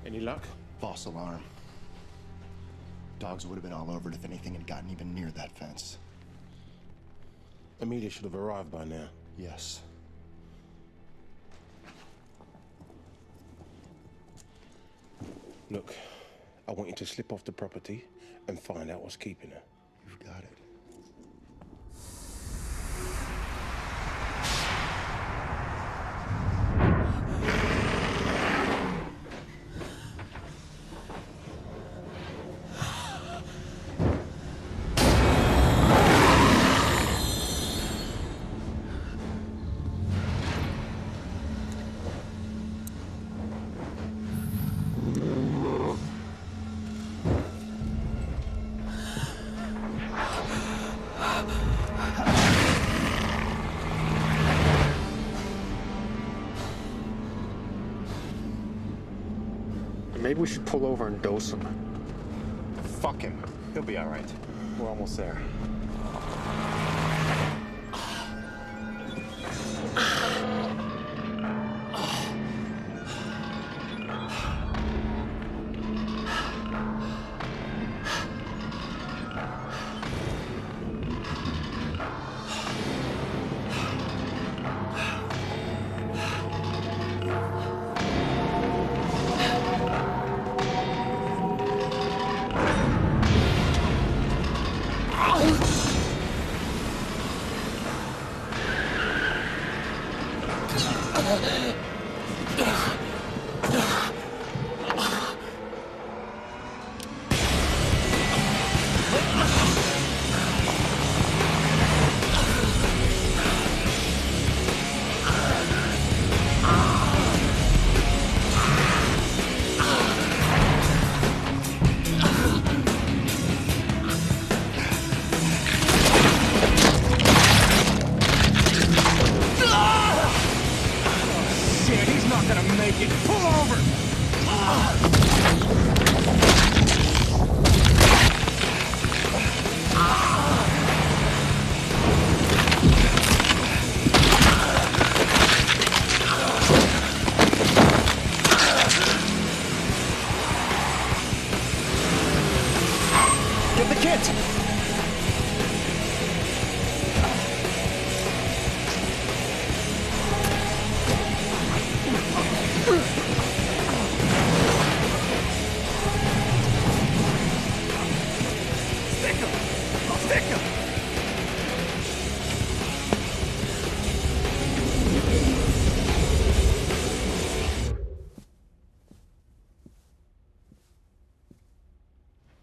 Any luck? False alarm. Dogs would have been all over it if anything had gotten even near that fence. Amelia should have arrived by now. Yes. Look, I want you to slip off the property and find out what's keeping her. You've got it. Maybe we should pull over and dose him. Fuck him. He'll be all right. We're almost there.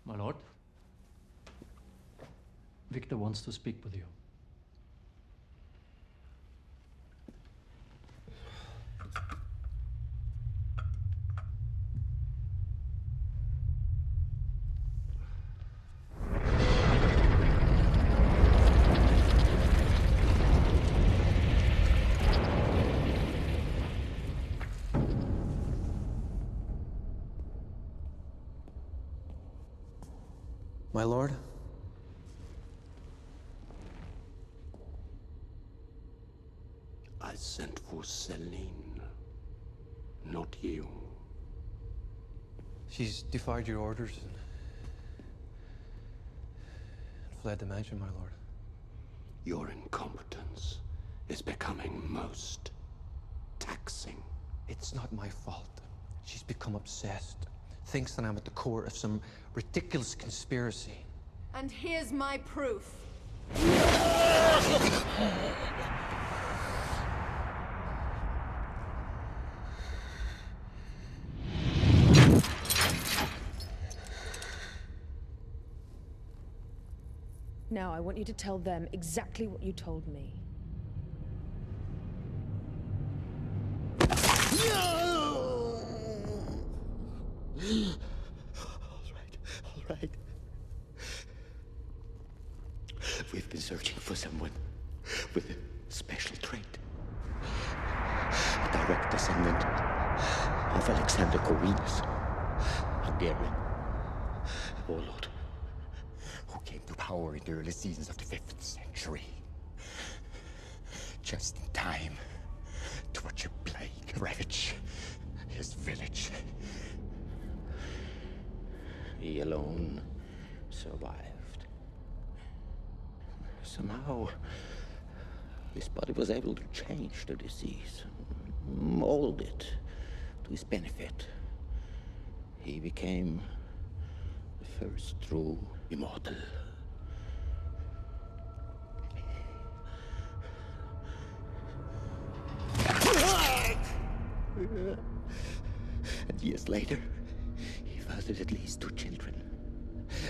My lord, Victor wants to speak with you. My lord? I sent for Celine, not you. She's defied your orders and fled the mansion, my lord. Your incompetence is becoming most taxing. It's not my fault. She's become obsessed. Thinks that I'm at the core of some ridiculous conspiracy. And here's my proof. Now I want you to tell them exactly what you told me. All right. We've been searching for someone with a special trait. A direct descendant of Alexander Corvinus, Hungarian warlord who came to power in the early seasons of the 5th century. Just in time to watch a plague ravage his village. He alone survived. Somehow, his body was able to change the disease, mold it to his benefit. He became the first true immortal. And years later, he fathered at least 2 children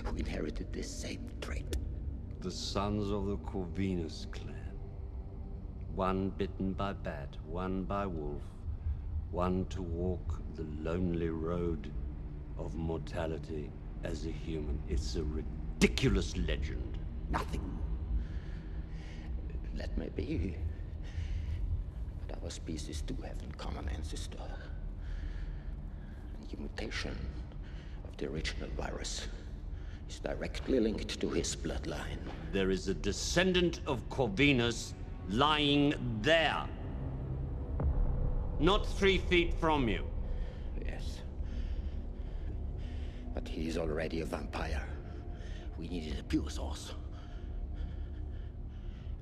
who inherited this same trait. The sons of the Corvinus clan. One bitten by bat, one by wolf, one to walk the lonely road of mortality as a human. It's a ridiculous legend. Nothing more. That may be, but our species do have a common ancestor. And The mutation of the original virus is directly linked to his bloodline. There is a descendant of Corvinus lying there. Not 3 feet from you. Yes. But he is already a vampire. We needed a pure source.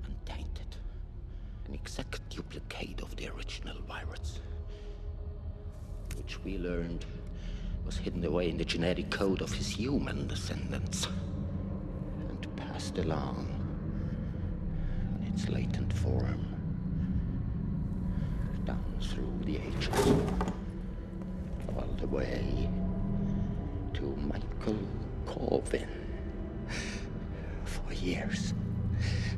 Untainted. An exact duplicate of the original virus. Which we learned was hidden away in the genetic code of his human descendants. And passed along in its latent form. Down through the ages. All the way to Michael Corvin. For years,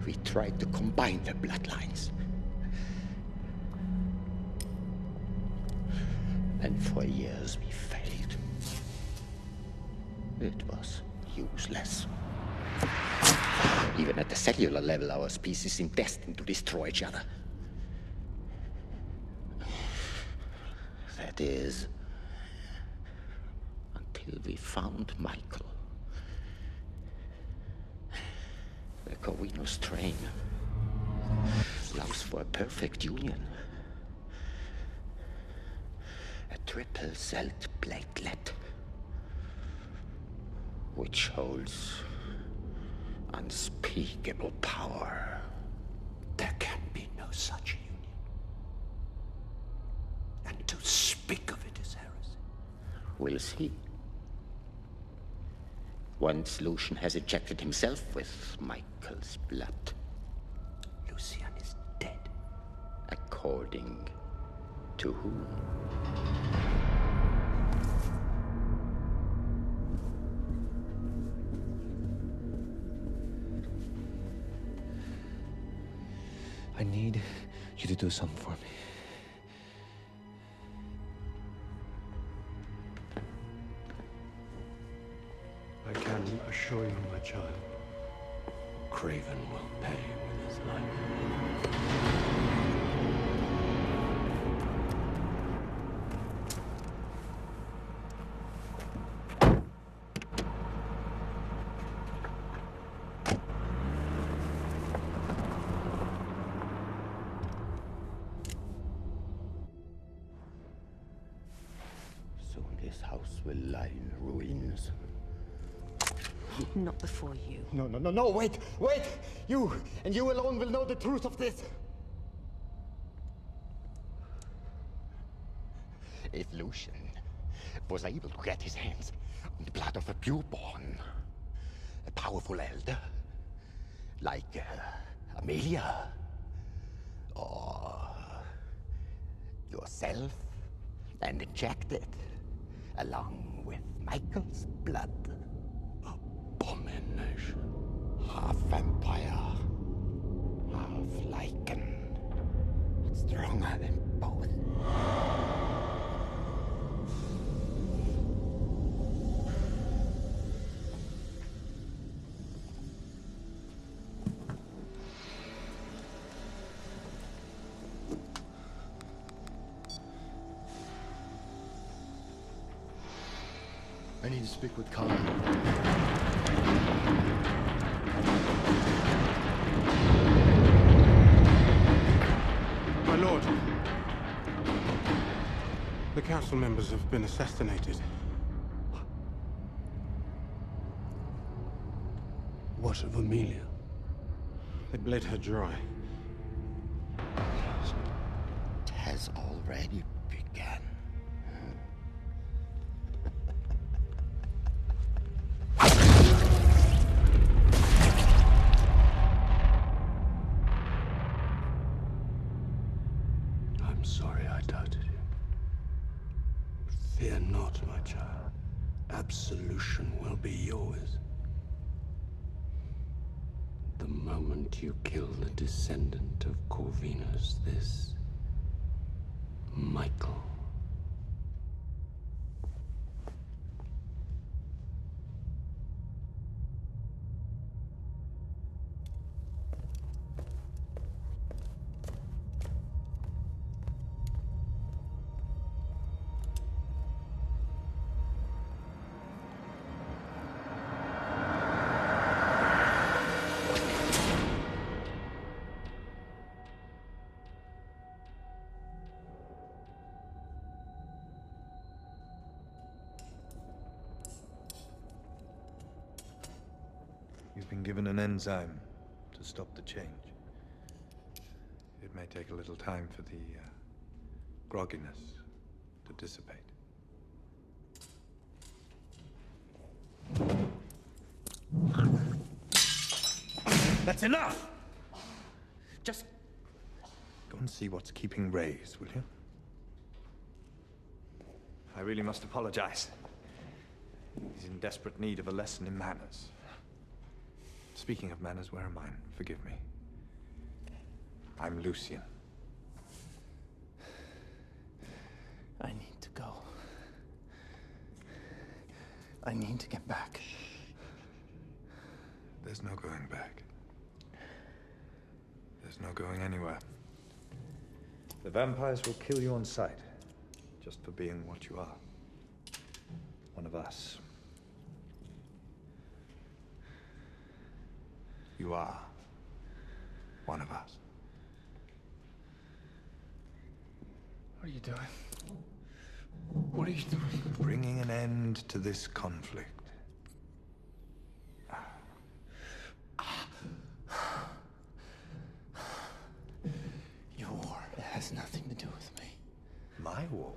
we tried to combine the bloodlines. And for years we failed. It was useless. Even at the cellular level, our species seemed destined to destroy each other. That is, until we found Michael. The Corvinus strain allows for a perfect union. A triple-celled platelet, which holds unspeakable power. There can be no such union. And to speak of it is heresy. We'll see. Once Lucian has injected himself with Michael's blood. Lucian is dead. According to whom? I need you to do something for me. I can assure you, my child. Craven will pay with his life. Soon this house will lie in ruins. Not before you. No, wait! You, and you alone will know the truth of this. If Lucian was able to get his hands on the blood of a pureborn, a powerful elder, like Amelia, or yourself, and inject it along with Michael's blood. Abomination. Half vampire, half lichen, but stronger than both. I need to speak with Khan. My lord, the council members have been assassinated. What of Amelia? They bled her dry. It has already begun. I'm sorry I doubted you. Fear not, my child. Absolution will be yours. The moment you kill the descendant of Corvinus, this Michael, been given an enzyme to stop the change. It may take a little time for the grogginess to dissipate. That's enough! Just go and see what's keeping Reyes, will you? I really must apologize. He's in desperate need of a lesson in manners. Speaking of manners, where are mine? Forgive me. I'm Lucian. I need to go. I need to get back. There's no going back. There's no going anywhere. The vampires will kill you on sight, just for being what you are. One of us. You are one of us. What are you doing? What are you doing? Bringing an end to this conflict. Your war has nothing to do with me. My war?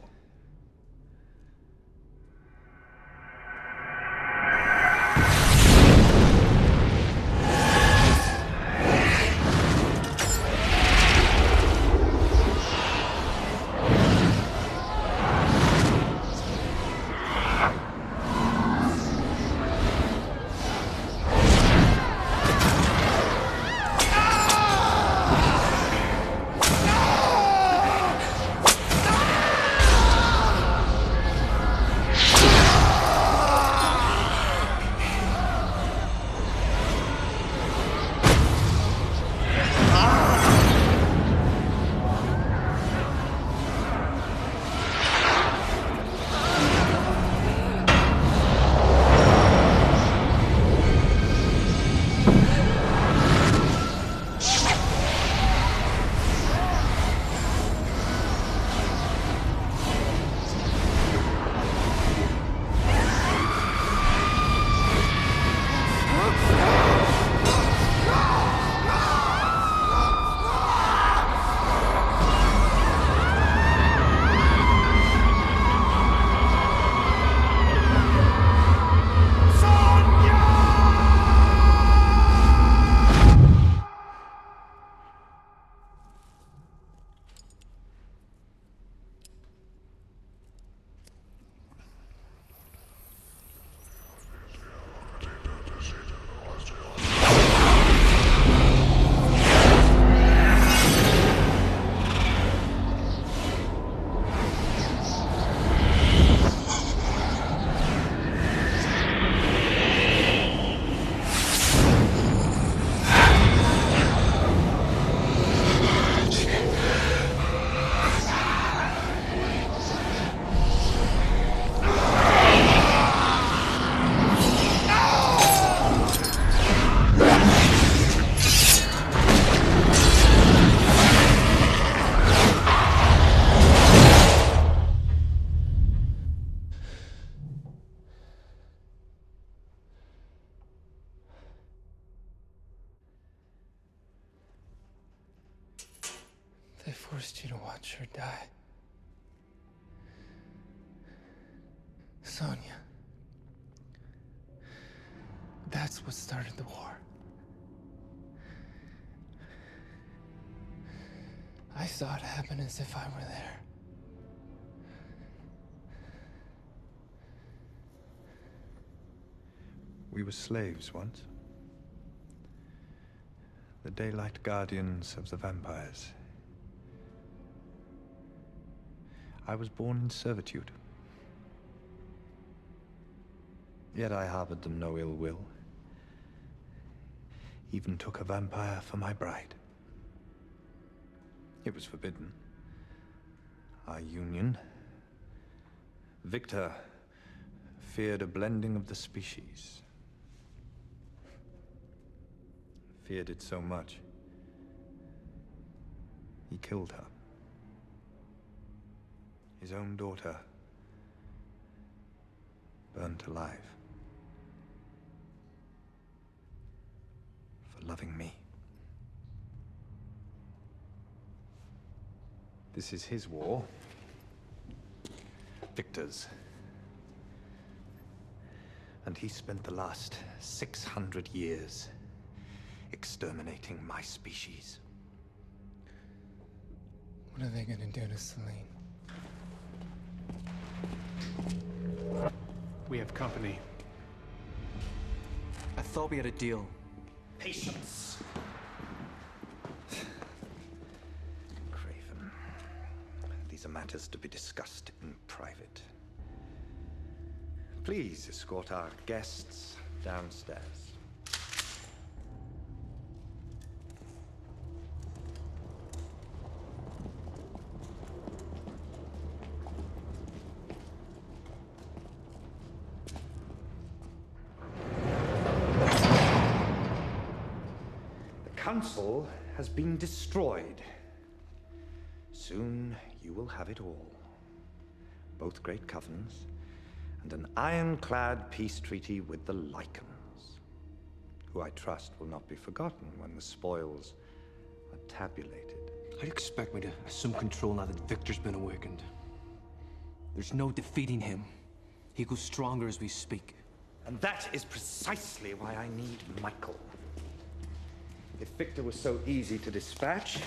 They forced you to watch her die. Sonia. That's what started the war. I saw it happen as if I were there. We were slaves once. The daylight guardians of the vampires. I was born in servitude. Yet I harbored them no ill will. Even took a vampire for my bride. It was forbidden. Our union. Victor feared a blending of the species. Feared it so much, he killed her. His own daughter, burnt alive. for loving me. This is his war. Victor's. And he spent the last 600 years exterminating my species. What are they gonna do to Celine? We have company. I thought we had a deal. Patience! Craven. These are matters to be discussed in private. Please escort our guests downstairs. The Council has been destroyed. Soon you will have it all. Both great covens, and an ironclad peace treaty with the Lycans, who I trust will not be forgotten when the spoils are tabulated. How do you expect me to assume control now that Victor's been awakened? There's no defeating him. He goes stronger as we speak. And that is precisely why I need Michael. If Victor was so easy to dispatch,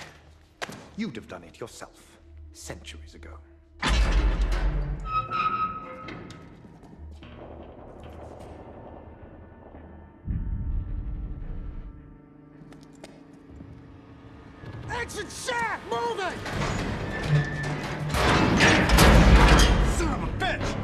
you'd have done it yourself, centuries ago. Exit shaft! Moving! Son of a bitch!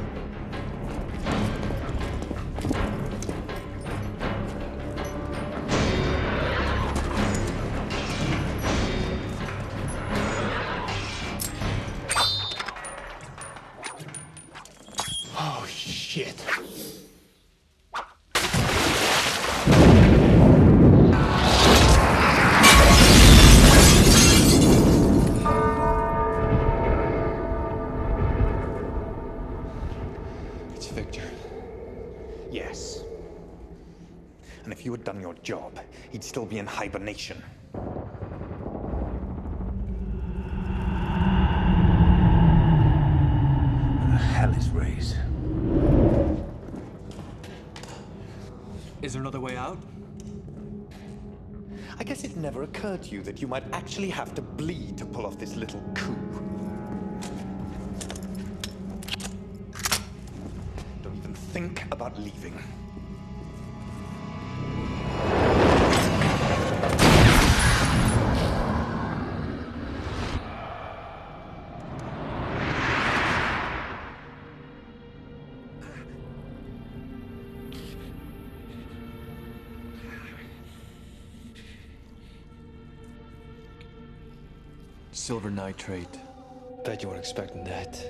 Oh, shit. It's Victor. Yes. And if you had done your job, he'd still be in hibernation. Where the hell is Reyes? Is there another way out? I guess it never occurred to you that you might actually have to bleed to pull off this little coup. Don't even think about leaving. Silver nitrate. Bet you weren't expecting that.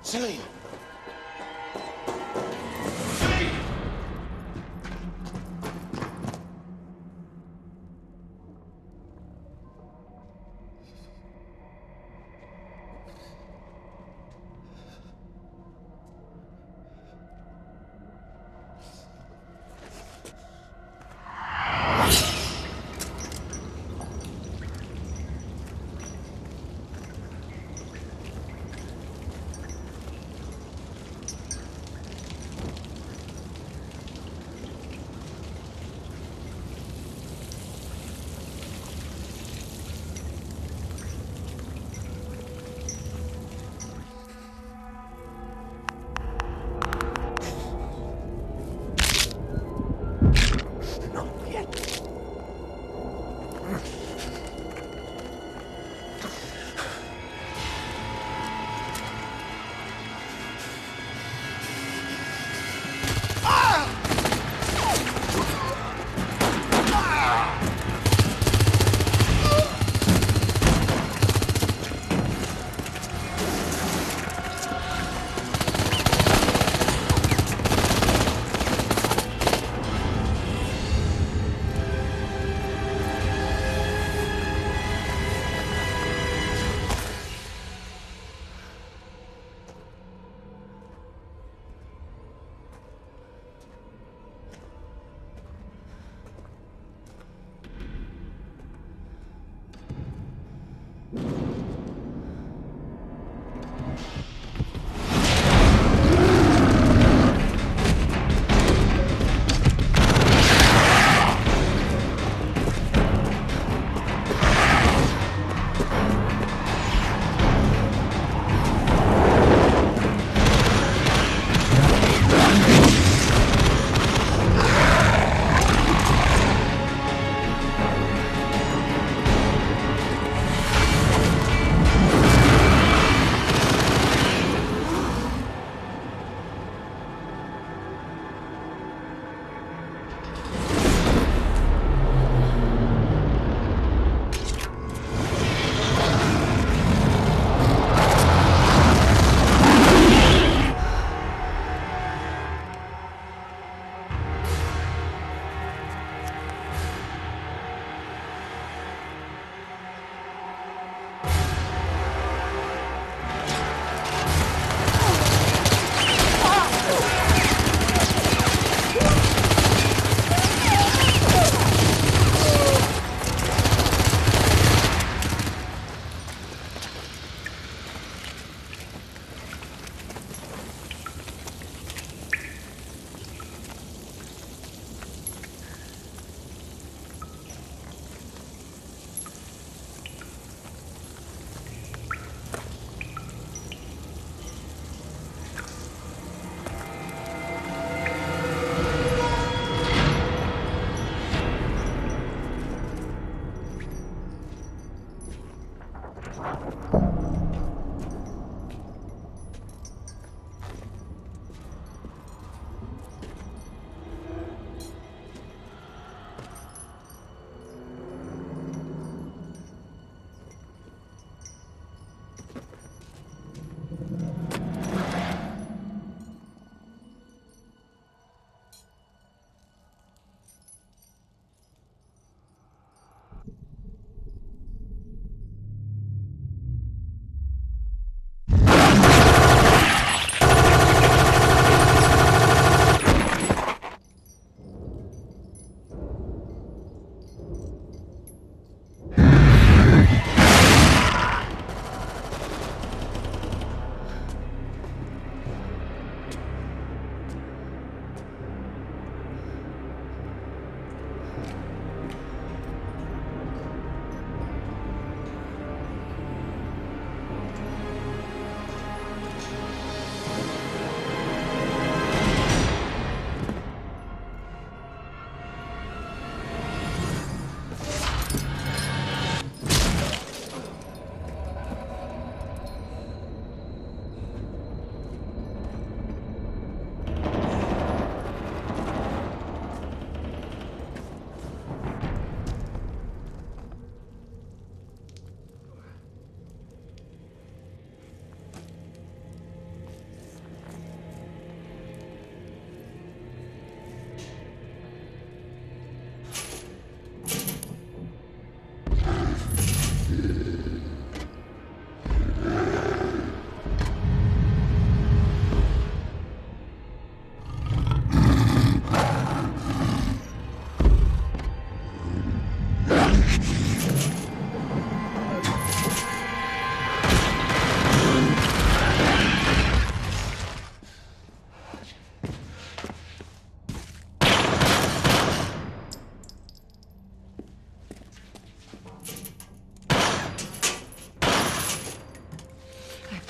Celine!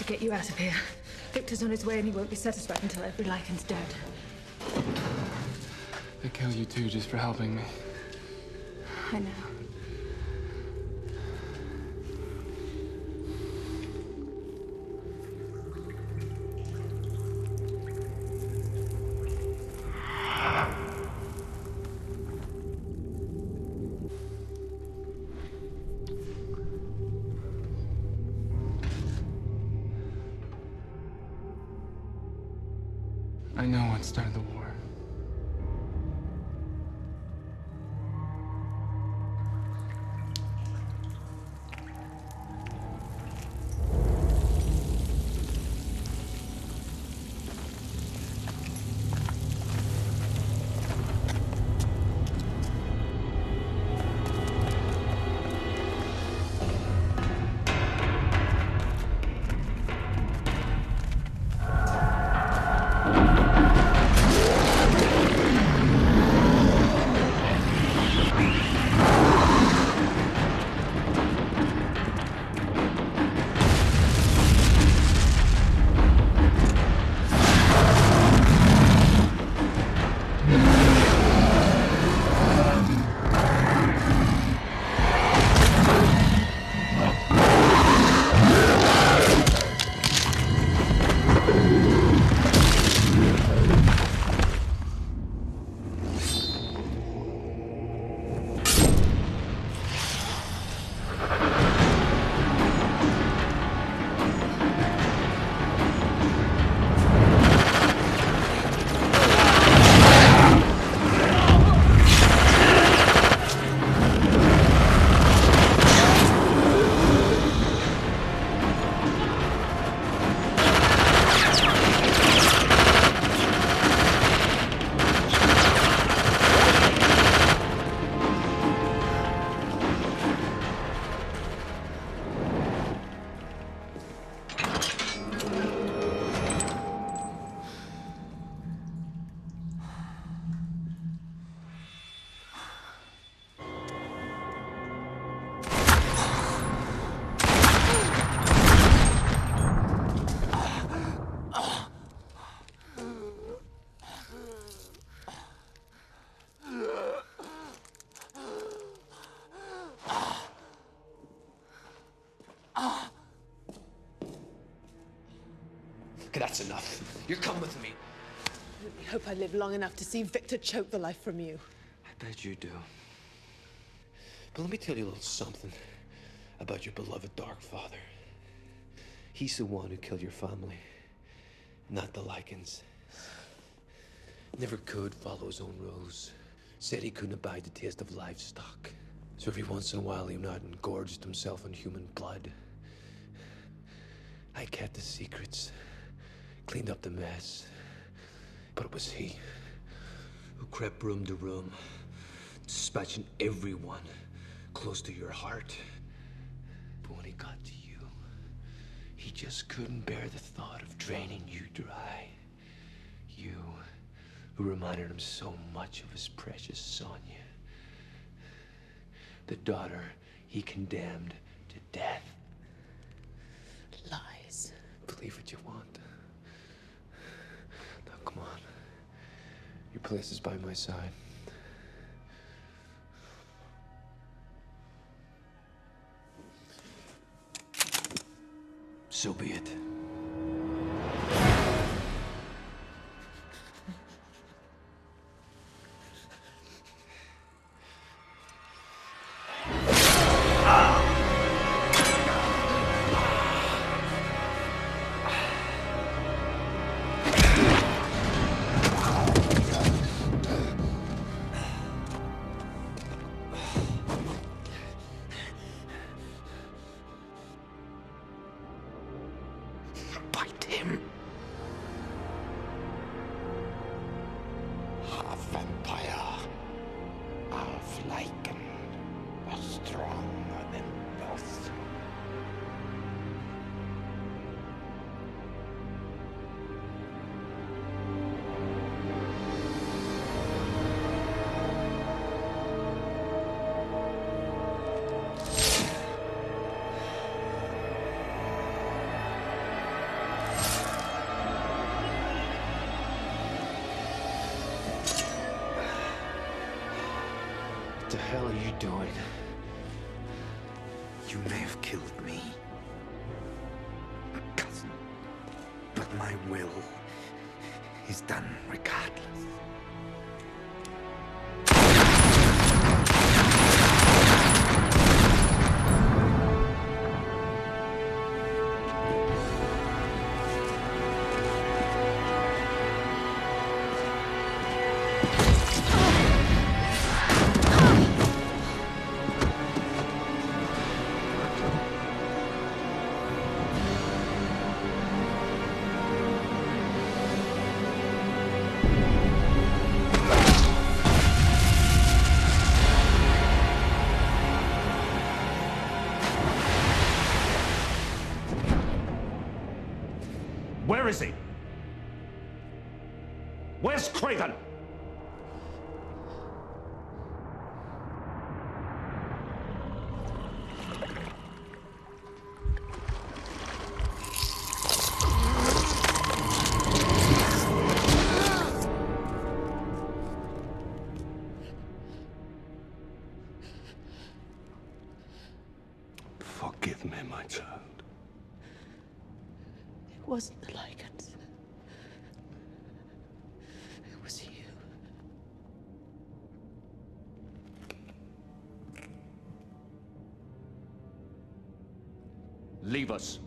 get you out of here. Victor's on his way and he won't be satisfied until every Lycan's dead. They kill you too just for helping me. I know. I know what started the war. Okay, that's enough. You're coming with me. I hope I live long enough to see Victor choke the life from you. I bet you do. But let me tell you a little something about your beloved Dark Father. He's the one who killed your family, not the Lycans. Never could follow his own rules. Said he couldn't abide the taste of livestock. So every once in a while he went out and gorged himself on human blood. I kept the secrets, cleaned up the mess. But it was he who crept room to room, dispatching everyone close to your heart. But when he got to you, he just couldn't bear the thought of draining you dry. You, who reminded him so much of his precious Sonia. The daughter he condemned to death. Lies. Believe what you want. Now, come on. Your place is by my side. So be it. Bite him. Half vampire, half Lycan, but stronger than both. What the hell are you doing? You may have killed me, cousin, but my will is done regardless. Where is he? Where's Kraven? Forgive me, my child. It wasn't the Lycans. It was you. Leave us.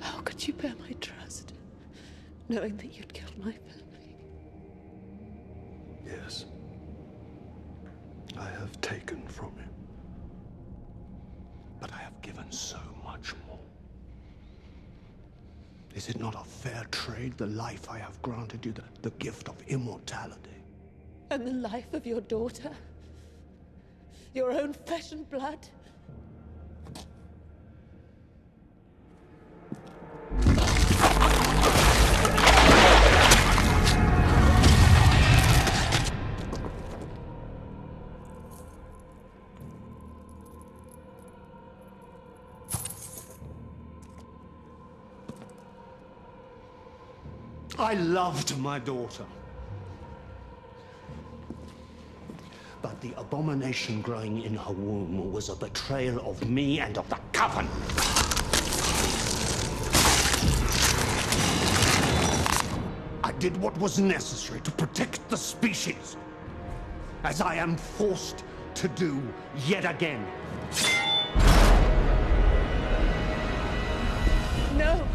How could you bear my trust, knowing that you'd killed my family? Yes. I have taken from him. But I have given so much more. Is it not a fair trade, the life I have granted you, the gift of immortality? And the life of your daughter? Your own flesh and blood? I loved my daughter. But the abomination growing in her womb was a betrayal of me and of the Coven. I did what was necessary to protect the species, as I am forced to do yet again. No!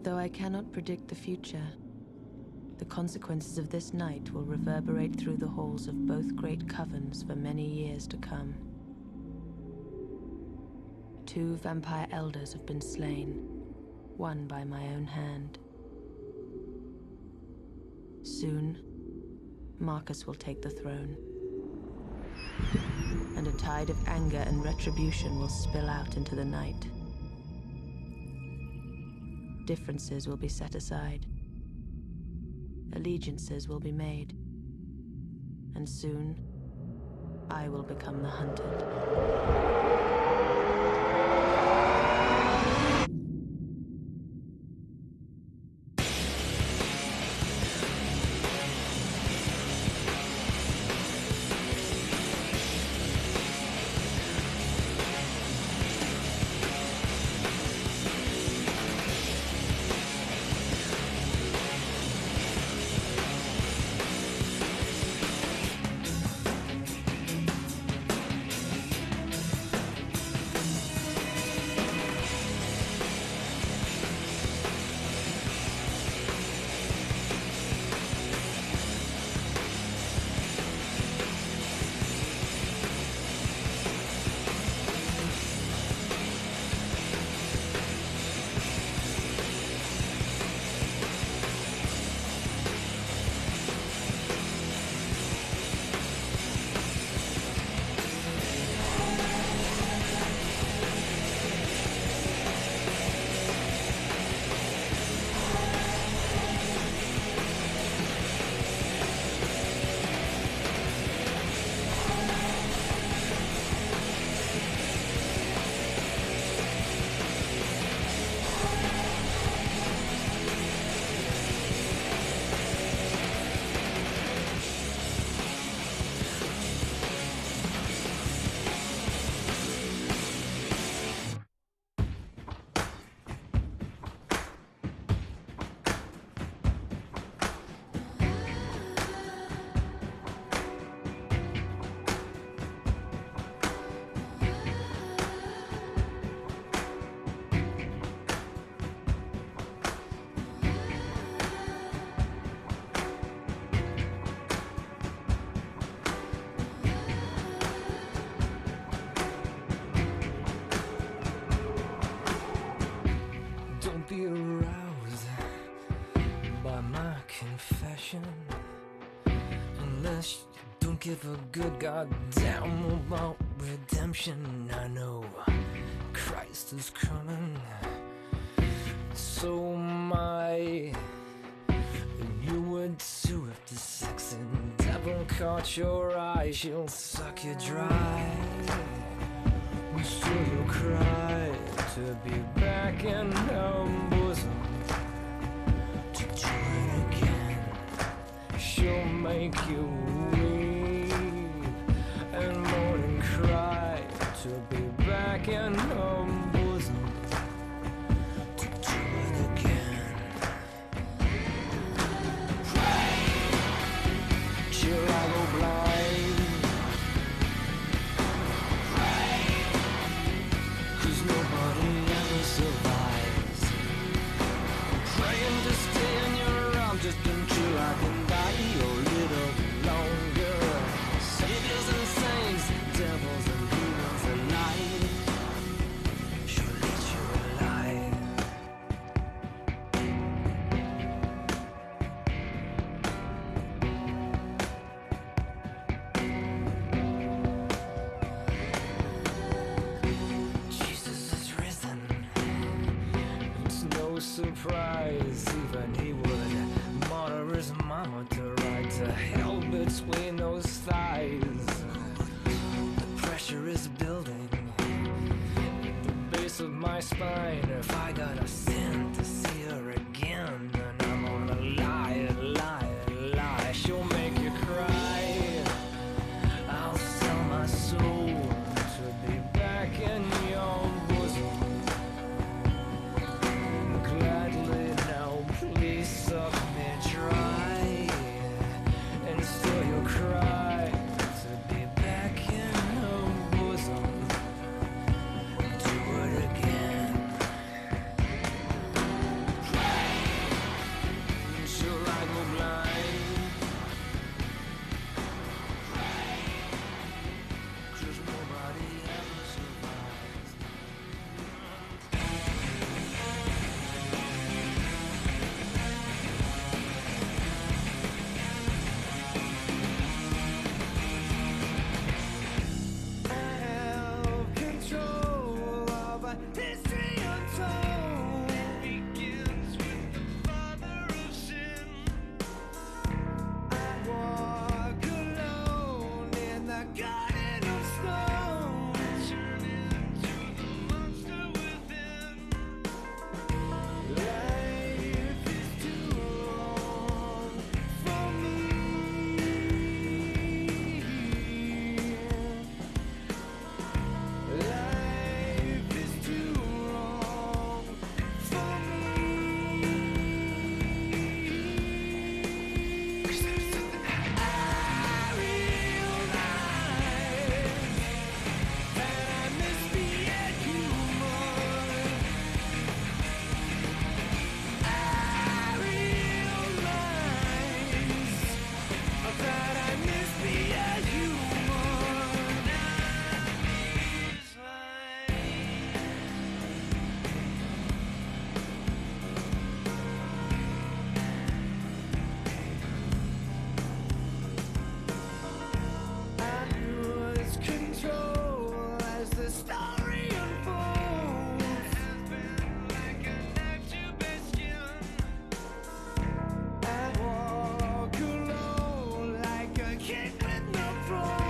Though I cannot predict the future, the consequences of this night will reverberate through the halls of both great covens for many years to come. 2 vampire elders have been slain, one by my own hand. Soon, Marcus will take the throne, and a tide of anger and retribution will spill out into the night. Differences will be set aside. Allegiances will be made. And soon, I will become the hunted. Be aroused by my confession, unless you don't give a good goddamn about redemption. I know Christ is coming, so am I. And you would too if the sexy devil caught your eye. She'll suck you dry, and still you'll cry to be back in her bosom, to do it again. She'll make you weep and moan and cry to be back in her bosom, to do it again. Till I go blind, 'cause nobody survives. Praying to stay in your arms just until I can die a little longer. Saviors and saints, devils and demons alike, she'll eat you alive. Jesus is risen. It's no surprise, even he would martyr his mama to ride to hell between those thighs. The pressure is building at the base of my spine. If I gotta sin to see her again, then I'm gonna lie, lie, lie. She'll make you cry. I'll sell my soul to be back in your bosom. Gladly now, please suck me dry, and still you'll cry to be back in her bosom. Do it again. from